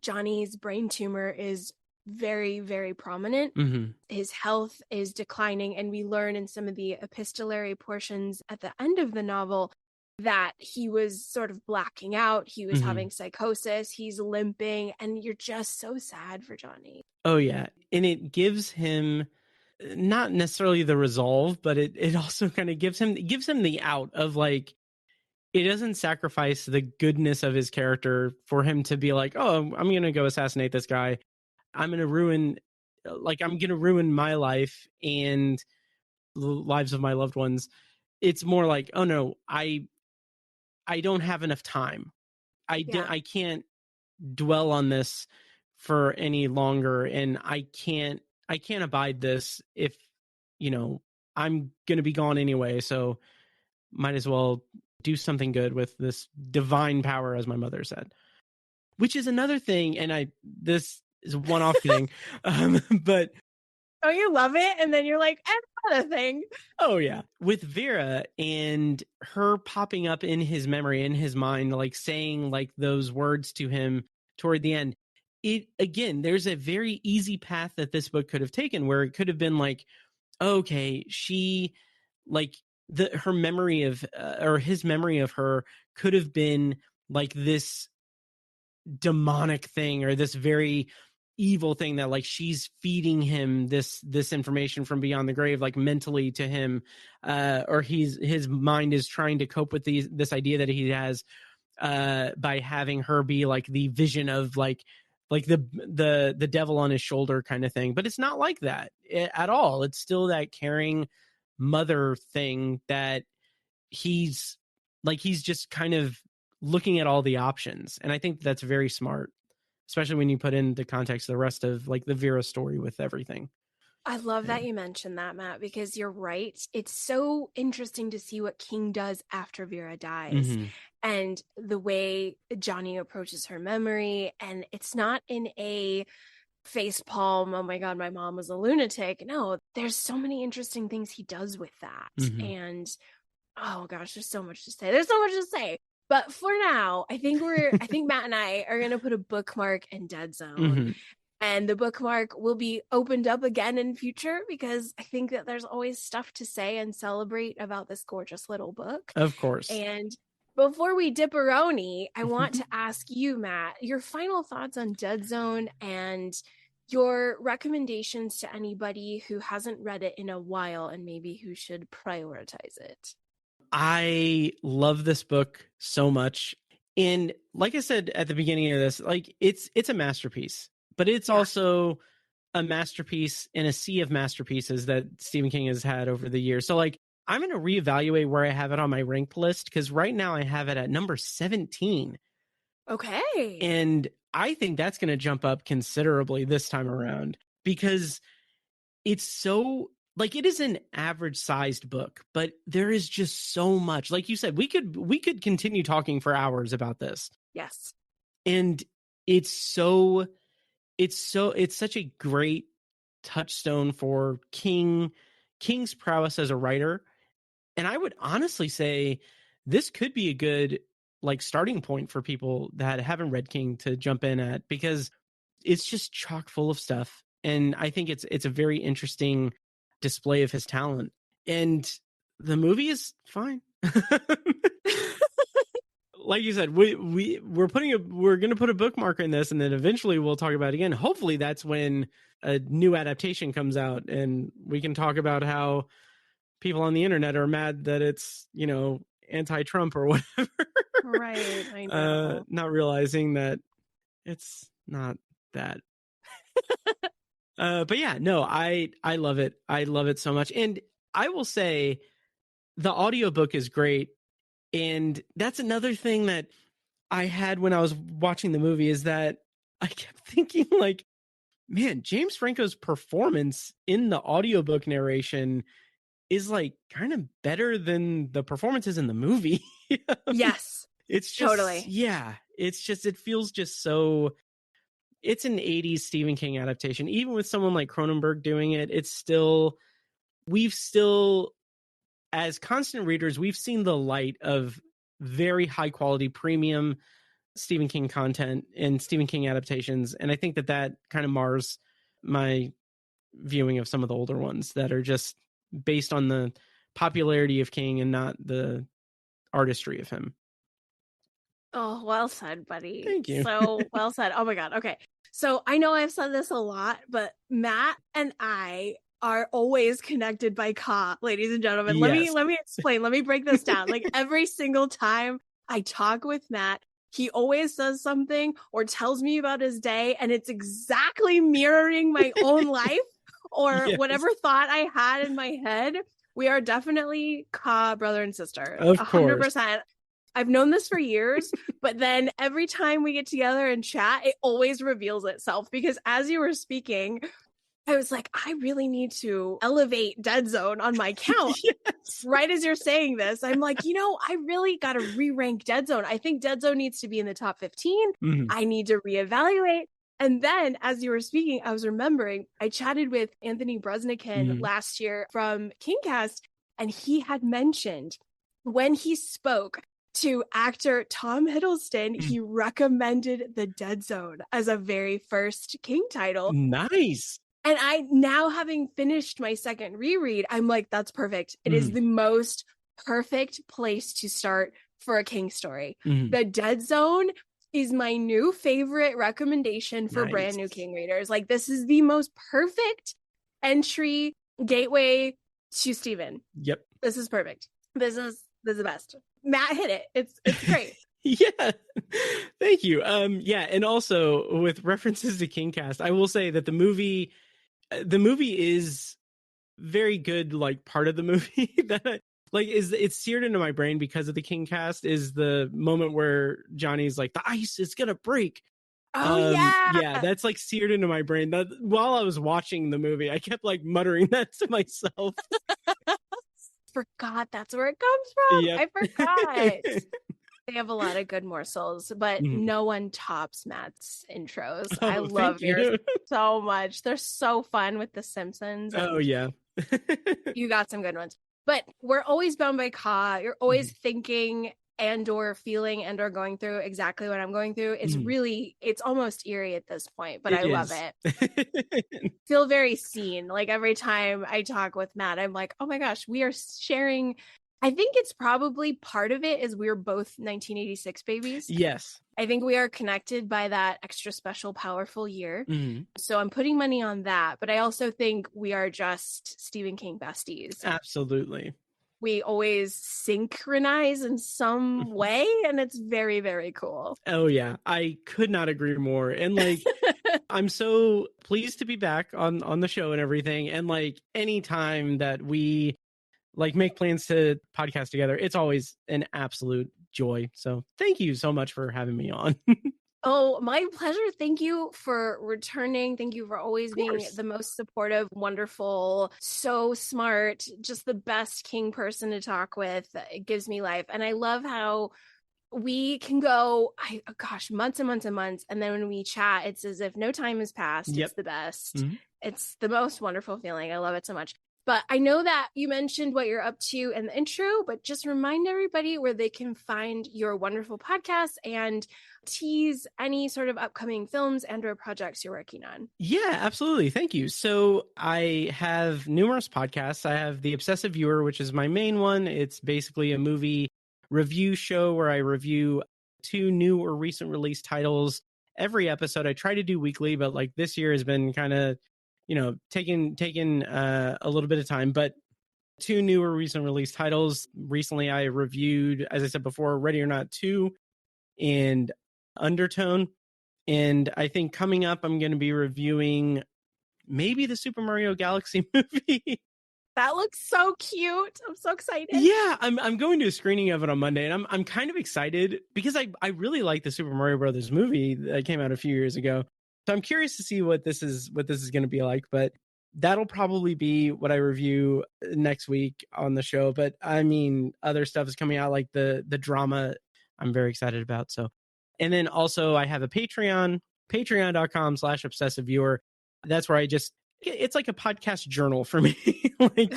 Johnny's brain tumor is very, very prominent. His health is declining, and we learn in some of the epistolary portions at the end of the novel that he was sort of blacking out. He was having psychosis. He's limping, and you're just so sad for Johnny. Oh yeah. And it gives him not necessarily the resolve, but it also kind of gives him the out of like, it doesn't sacrifice the goodness of his character for him to be like, oh, I'm going to go assassinate this guy. I'm going to ruin my life and the lives of my loved ones. It's more like, oh no, I don't have enough time. I can't dwell on this for any longer, and I can't abide this if, I'm going to be gone anyway, so might as well do something good with this divine power, as my mother said. Which is another thing, and this is a one-off thing, but oh, you love it, and then you're like, another thing. Oh yeah, with Vera and her popping up in his memory, in his mind, like saying like those words to him toward the end. It again, there's a very easy path that this book could have taken, where it could have been like, okay, she like her memory of or his memory of her could have been like this demonic thing, or this very evil thing that like she's feeding him this information from beyond the grave, like mentally to him, or his mind is trying to cope with this idea that he has by having her be like the vision of like the devil on his shoulder kind of thing. But it's not like that at all. It's still that caring mother thing that he's just kind of looking at all the options. And I think that's very smart, especially when you put in the context of the rest of like the Vera story with everything. I love that you mentioned that, Matt, because you're right. It's so interesting to see what King does after Vera dies, and the way Johnny approaches her memory. And it's not in a face palm, oh my God, my mom was a lunatic. No, there's so many interesting things he does with that. And oh gosh, there's so much to say. But for now, I think Matt and I are going to put a bookmark in Dead Zone. And the bookmark will be opened up again in future, because I think that there's always stuff to say and celebrate about this gorgeous little book. Of course. And before we dipperoni, I want to ask you, Matt, your final thoughts on Dead Zone and your recommendations to anybody who hasn't read it in a while and maybe who should prioritize it. I love this book so much. And like I said at the beginning of this, like it's a masterpiece, but it's also a masterpiece in a sea of masterpieces that Stephen King has had over the years. So like, I'm going to reevaluate where I have it on my ranked list, because right now I have it at number 17. Okay. And I think that's going to jump up considerably this time around, because it's so like, it is an average sized book, but there is just so much. Like you said, we could continue talking for hours about this. Yes. And it's such a great touchstone for King's prowess as a writer. And I would honestly say this could be a good like starting point for people that haven't read King to jump in at, because it's just chock full of stuff. And I think it's a very interesting display of his talent. And the movie is fine. Like you said, we're going to put a bookmark in this, and then eventually we'll talk about it again. Hopefully that's when a new adaptation comes out and we can talk about how people on the internet are mad that it's, anti-Trump or whatever. Right. I know. Not realizing that it's not that. But yeah, no, I love it. I love it so much. And I will say the audiobook is great. And that's another thing that I had when I was watching the movie, is that I kept thinking, like, man, James Franco's performance in the audiobook narration is like kind of better than the performances in the movie. Yes. It's just, totally. Yeah. It's just, it feels just so, it's an 80s Stephen King adaptation. Even with someone like Cronenberg doing it, we've still, as constant readers, we've seen the light of very high quality premium Stephen King content and Stephen King adaptations. And I think that kind of mars my viewing of some of the older ones that are just based on the popularity of King and not the artistry of him. Oh, well said, buddy. Thank you. So well said. Oh my God. Okay. So I know I've said this a lot, but Matt and I are always connected by Ka, ladies and gentlemen. Yes. Let me explain. Let me break this down. Like every single time I talk with Matt, he always says something or tells me about his day, and it's exactly mirroring my own life or whatever thought I had in my head. We are definitely Ka brother and sister. Of course. 100%. I've known this for years, but then every time we get together and chat, it always reveals itself, because as you were speaking, I was like, I really need to elevate Dead Zone on my count. Yes. Right as you're saying this, I'm like, I really got to re-rank Dead Zone. I think Dead Zone needs to be in the top 15. Mm-hmm. I need to reevaluate. And then as you were speaking, I was remembering I chatted with Anthony Bresnikan last year from Kingcast, and he had mentioned when he spoke to actor Tom Hiddleston, he recommended The Dead Zone as a very first King title. Nice. And I, now having finished my second reread, I'm like, that's perfect. It is the most perfect place to start for a King story. The Dead Zone is my new favorite recommendation for brand new King readers. Like, this is the most perfect entry gateway to Stephen. Yep. This is perfect. This is the best. Matt hit it. It's great. Yeah. Thank you. Yeah. And also with references to Kingcast, I will say that the movie is very good. Like, part of the movie that it's seared into my brain because of the Kingcast is the moment where Johnny's like, the ice is going to break. Oh, yeah. Yeah. That's like seared into my brain. That while I was watching the movie, I kept like muttering that to myself. Forgot that's where it comes from. Yep. I forgot. They have a lot of good morsels, but no one tops Matt's intros. I love yours so much. They're so fun with The Simpsons. Oh, yeah. You got some good ones. But we're always bound by Ka. You're always thinking and or feeling and or going through exactly what I'm going through. It's really, it's almost eerie at this point, but I love it. Feel very seen. Like every time I talk with Matt, I'm like, oh my gosh, we are sharing. I think it's probably part of it is we're both 1986 babies. Yes. I think we are connected by that extra special, powerful year. So I'm putting money on that. But I also think we are just Stephen King besties. Absolutely. We always synchronize in some way, and it's very, very cool. Oh, yeah. I could not agree more. And like, I'm so pleased to be back on the show and everything. And like, anytime that we like make plans to podcast together, it's always an absolute joy. So thank you so much for having me on. Oh, my pleasure. Thank you for returning. Thank you for always being the most supportive, wonderful, so smart, just the best King person to talk with. It gives me life. And I love how we can go, months and months and months. And then when we chat, it's as if no time has passed. It's the best. It's the most wonderful feeling. I love it so much. But I know that you mentioned what you're up to in the intro, but just remind everybody where they can find your wonderful podcast and tease any sort of upcoming films and or projects you're working on. Yeah, absolutely. Thank you. So I have numerous podcasts. I have the Obsessive Viewer, which is my main one. It's basically a movie review show where I review 2 new or recent release titles every episode. I try to do weekly, but like this year has been kind of, taking a little bit of time, but 2 new or recent release titles. Recently I reviewed, as I said before, Ready or Not 2 and Undertone. And I think coming up, I'm going to be reviewing maybe the Super Mario Galaxy movie. That looks so cute. I'm so excited. Yeah, I'm going to a screening of it on Monday, and I'm kind of excited because I really like the Super Mario Brothers movie that came out a few years ago. So I'm curious to see what this is going to be like, but that'll probably be what I review next week on the show. But I mean, other stuff is coming out, like the drama I'm very excited about. So, and then also I have a Patreon, patreon.com/obsessiveviewer. That's where it's like a podcast journal for me. Like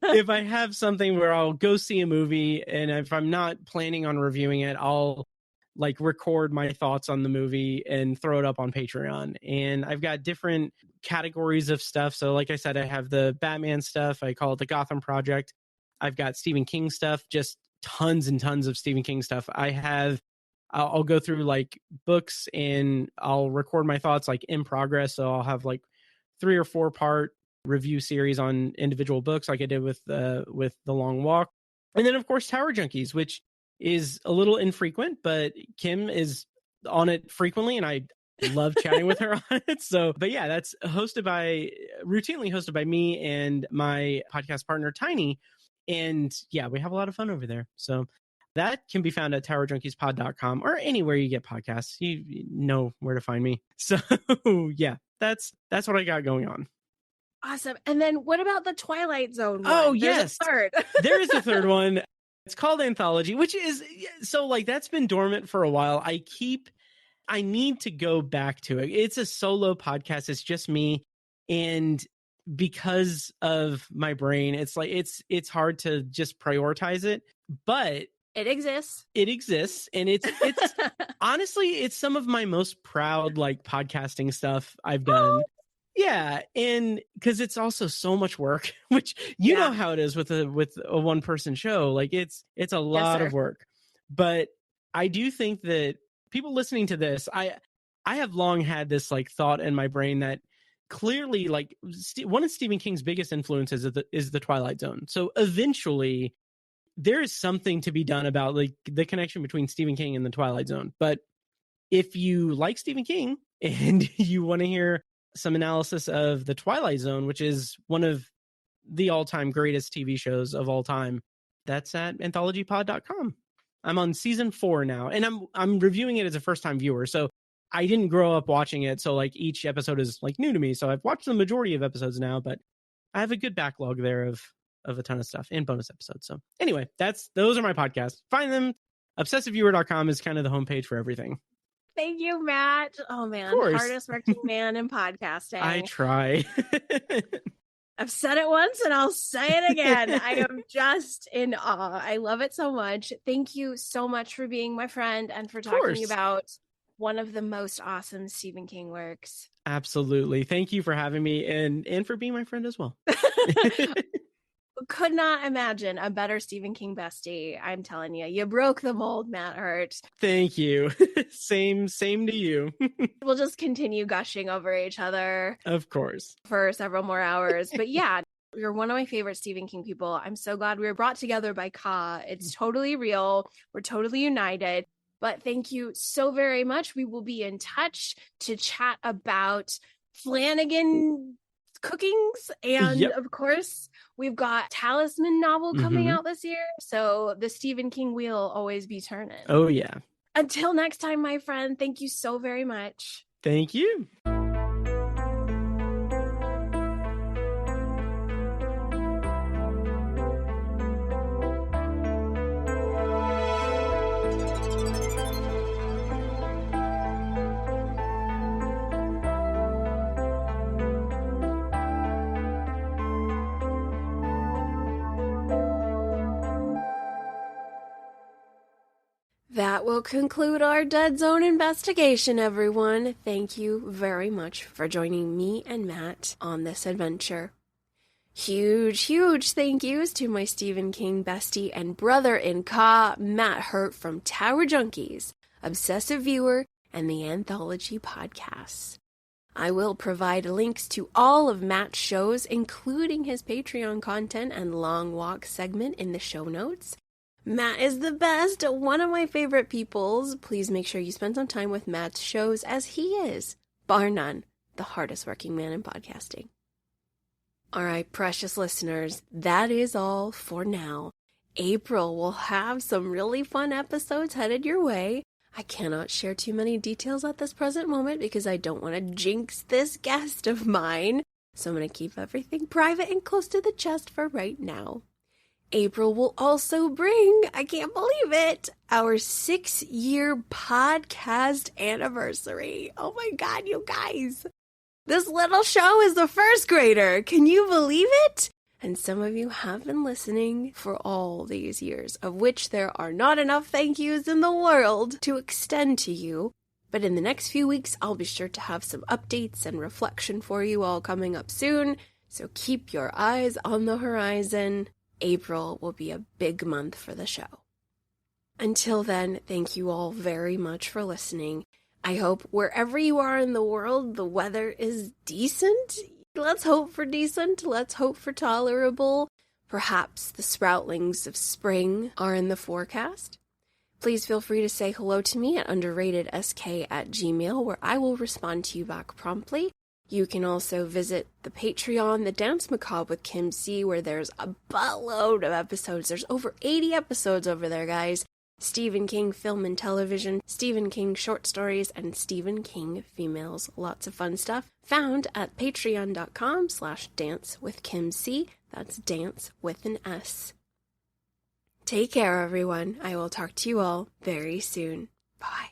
if I have something where I'll go see a movie, and if I'm not planning on reviewing it, I'll like record my thoughts on the movie and throw it up on Patreon. And I've got different categories of stuff. So like I said, I have the Batman stuff. I call it the Gotham Project. I've got Stephen King stuff, just tons and tons of Stephen King stuff. I'll go through like books and I'll record my thoughts like in progress. So I'll have like 3 or 4 part review series on individual books, like I did with The Long Walk. And then of course Tower Junkies, which is a little infrequent, but Kim is on it frequently and I love chatting with her on it. So, but yeah, that's routinely hosted by me and my podcast partner Tiny. And yeah, we have a lot of fun over there. So that can be found at towerjunkiespod.com or anywhere you get podcasts. You know where to find me. So yeah, that's what I got going on. Awesome. And then what about the Twilight Zone one? Oh, There's yes. a third. There is a third one. It's called Anthology, which is, so like that's been dormant for a while. I need to go back to it. It's a solo podcast. It's just me. And because of my brain, it's like, it's hard to just prioritize it, but it exists. And it's honestly, it's some of my most proud, like podcasting stuff I've done. Yeah, and because it's also so much work, which you know how it is with a 1-person show. Like it's a lot of work. But I do think that people listening to this, I have long had this like thought in my brain that clearly, like one of Stephen King's biggest influences is the Twilight Zone. So eventually, there is something to be done about like the connection between Stephen King and the Twilight Zone. But if you like Stephen King and you want to hear some analysis of the Twilight Zone, which is one of the all-time greatest TV shows of all time, that's at anthologypod.com. I'm on season 4 now, and I'm reviewing it as a first-time viewer. So I didn't grow up watching it, so like each episode is like new to me. So I've watched the majority of episodes now, but I have a good backlog there of a ton of stuff and bonus episodes. So anyway, those are my podcasts. Find them. Obsessiveviewer.com is kind of the homepage for everything. Thank you, Matt. Oh man, hardest working man in podcasting. I try. I've said it once and I'll say it again. I am just in awe. I love it so much. Thank you so much for being my friend and for talking about one of the most awesome Stephen King works. Absolutely. Thank you for having me and for being my friend as well. Could not imagine a better Stephen King bestie. I'm telling you, you broke the mold, Matt Hurt. Thank you. Same to you. We'll just continue gushing over each other. Of course. For several more hours. But yeah, you're one of my favorite Stephen King people. I'm so glad we were brought together by Ka. It's totally real. We're totally united. But thank you so very much. We will be in touch to chat about Flanagan cookings. And of course, we've got Talisman novel coming out this year. So the Stephen King wheel always be turning. Oh, yeah. Until next time, my friend, thank you so very much. Thank you. That will conclude our Dead Zone investigation, everyone. Thank you very much for joining me and Matt on this adventure. Huge thank yous to my Stephen King bestie and brother-in-law, Matt Hurt from Tower Junkies, Obsessive Viewer, and the Anthology Podcasts. I will provide links to all of Matt's shows, including his Patreon content and Long Walk segment in the show notes. Matt is the best, one of my favorite peoples. Please make sure you spend some time with Matt's shows, as he is, bar none, the hardest working man in podcasting. All right, precious listeners, that is all for now. April will have some really fun episodes headed your way. I cannot share too many details at this present moment because I don't want to jinx this guest of mine. So I'm going to keep everything private and close to the chest for right now. April will also bring, I can't believe it, our 6-year podcast anniversary. Oh my God, you guys. This little show is the first grader. Can you believe it? And some of you have been listening for all these years, of which there are not enough thank yous in the world to extend to you. But in the next few weeks, I'll be sure to have some updates and reflection for you all coming up soon. So keep your eyes on the horizon. April will be a big month for the show. Until then, thank you all very much for listening. I hope wherever you are in the world, the weather is decent. Let's hope for decent. Let's hope for tolerable. Perhaps the sproutlings of spring are in the forecast. Please feel free to say hello to me at underratedsk@gmail.com, where I will respond to you back promptly. You can also visit the Patreon, The Dance Macabre with Kim C, where there's a buttload of episodes. There's over 80 episodes over there, guys. Stephen King film and television, Stephen King short stories, and Stephen King females. Lots of fun stuff found at patreon.com/dancewithkimc. That's dance with an S. Take care, everyone. I will talk to you all very soon. Bye.